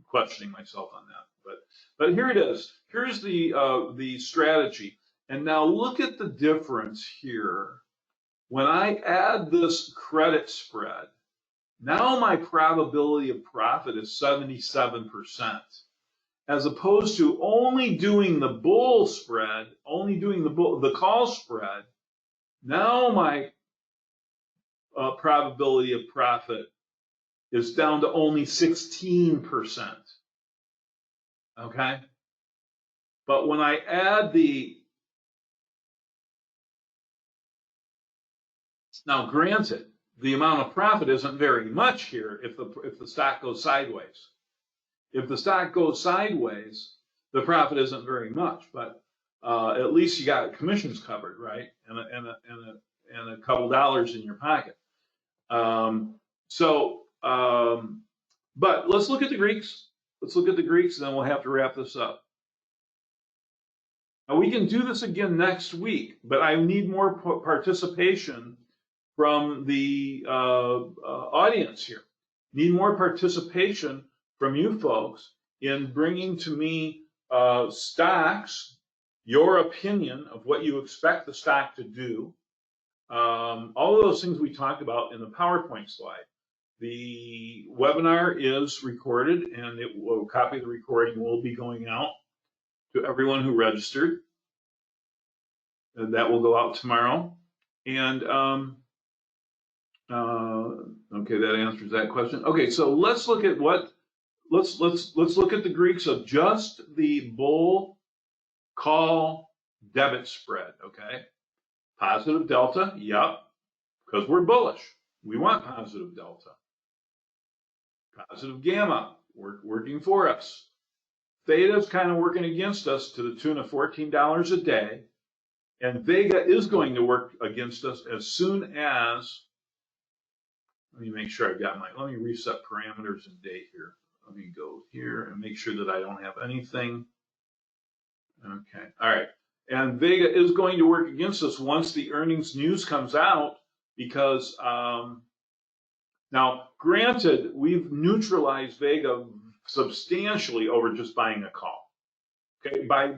questioning myself on that, but here it is. Here's the strategy, and now look at the difference here. When I add this credit spread, now my probability of profit is 77%, as opposed to only doing the bull spread, only doing the call spread. Now my probability of profit is down to only 16%. Okay? But when I add now granted, the amount of profit isn't very much here if the stock goes sideways. If the stock goes sideways, the profit isn't very much, but at least you got commissions covered, right? And a couple dollars in your pocket. But let's look at the Greeks. Let's look at the Greeks, and then we'll have to wrap this up. Now we can do this again next week, but I need more participation from the audience here. Need more participation from you folks in bringing to me stocks, your opinion of what you expect the stock to do. All of those things we talked about in the PowerPoint slide. The webinar is recorded, and a copy of the recording will be going out to everyone who registered. And that will go out tomorrow. And okay, that answers that question. Okay, so let's look at let's look at the Greeks of just the bull call debit spread. Okay, positive delta, yep, because we're bullish. We want positive delta. Positive gamma, working for us. Theta is kind of working against us to the tune of $14 a day. And Vega is going to work against us as soon as, let me make sure I've got let me reset parameters and date here. Let me go here and make sure that I don't have anything. Okay, all right. And Vega is going to work against us once the earnings news comes out, because now, granted, we've neutralized Vega substantially over just buying a call. Okay, by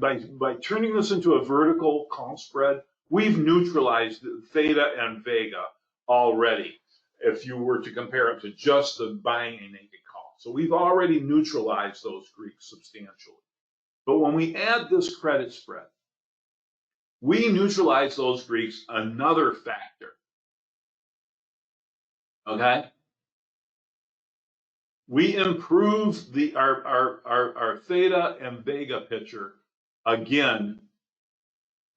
turning this into a vertical call spread, we've neutralized Theta and Vega already, if you were to compare it to just the buying a naked call. So we've already neutralized those Greeks substantially. But when we add this credit spread, we neutralize those Greeks another factor. Okay? We improve our theta and vega picture again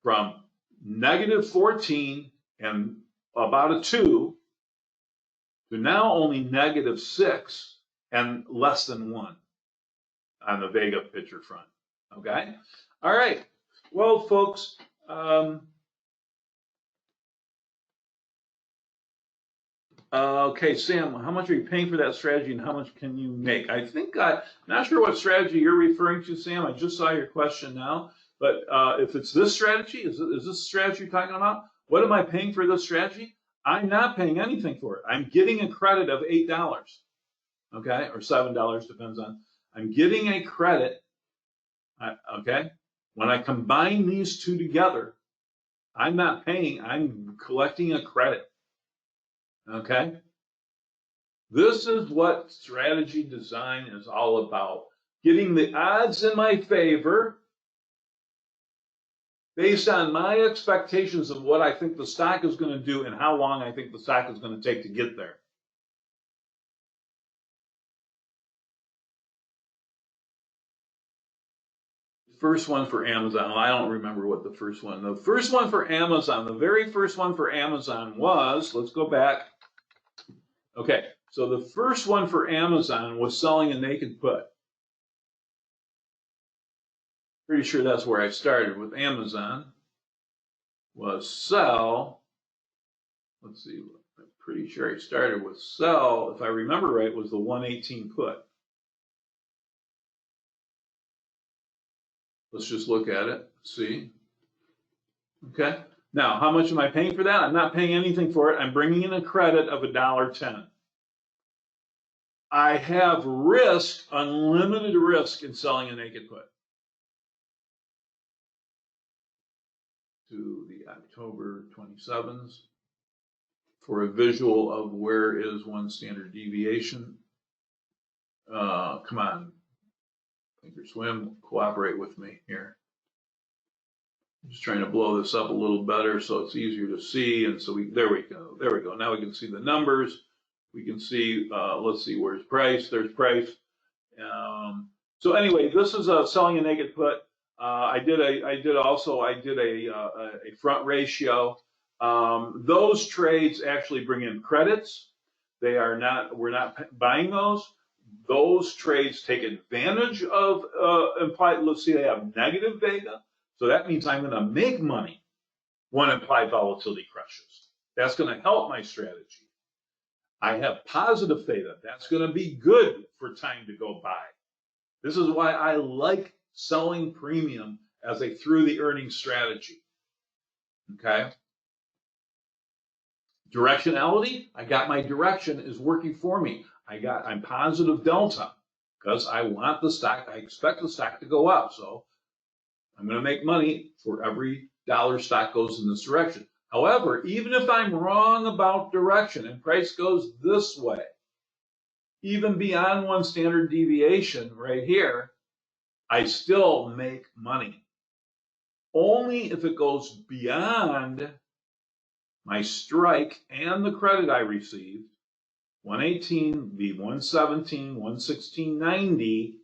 from -14 and about a 2 to now only -6 and less than 1 on the vega picture front. Okay? All right. Well, folks, okay, Sam, how much are you paying for that strategy and how much can you make? I think I'm not sure what strategy you're referring to, Sam. I just saw your question now. But if it's this strategy, is this strategy you're talking about? What am I paying for this strategy? I'm not paying anything for it. I'm getting a credit of $8, okay, or $7, depends on. I'm getting a credit, okay? When I combine these two together, I'm not paying, I'm collecting a credit, okay? This is what strategy design is all about. Getting the odds in my favor based on my expectations of what I think the stock is going to do and how long I think the stock is going to take to get there. First one for Amazon. Well, I don't remember what the first one. The first one for Amazon, the very first one for Amazon was, let's go back. Okay, so the first one for Amazon was selling a naked put. Pretty sure that's where I started with Amazon. Was sell. Let's see, I'm pretty sure I started with sell, if I remember right, was the 118 put. Let's just look at it, see. Okay, now how much am I paying for that? I'm not paying anything for it. I'm bringing in a credit of $1.10. I have risk, unlimited risk in selling a naked put. To the October 27s for a visual of where is one standard deviation. Come on, Thinkorswim, cooperate with me here. I'm just trying to blow this up a little better so it's easier to see. And so there we go. Now we can see the numbers. We can see, let's see, where's price? There's price. So anyway, this is selling a naked put. I did a front ratio. Those trades actually bring in credits. We're not buying those. Those trades take advantage of implied, let's see, they have negative vega. So that means I'm going to make money when implied volatility crashes. That's going to help my strategy. I have positive theta. That's going to be good for time to go by. This is why I like selling premium as a through the earnings strategy. Okay. Directionality, I got my direction is working for me. I'm positive delta because I want the stock, I expect the stock to go up. So I'm going to make money for every dollar stock goes in this direction. However, even if I'm wrong about direction and price goes this way, even beyond one standard deviation right here, I still make money. Only if it goes beyond my strike and the credit I received, 118 be 117, 116.90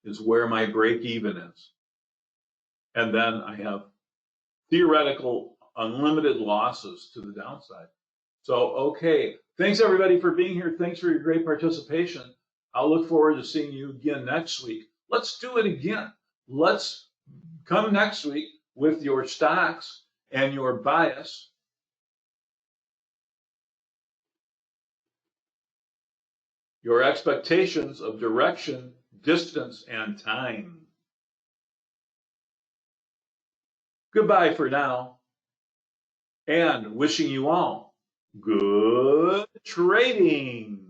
is where my break even is. And then I have theoretical unlimited losses to the downside. So, okay. Thanks everybody for being here. Thanks for your great participation. I'll look forward to seeing you again next week. Let's do it again. Let's come next week with your stocks and your bias. Your expectations of direction, distance, and time. Goodbye for now, and wishing you all good trading.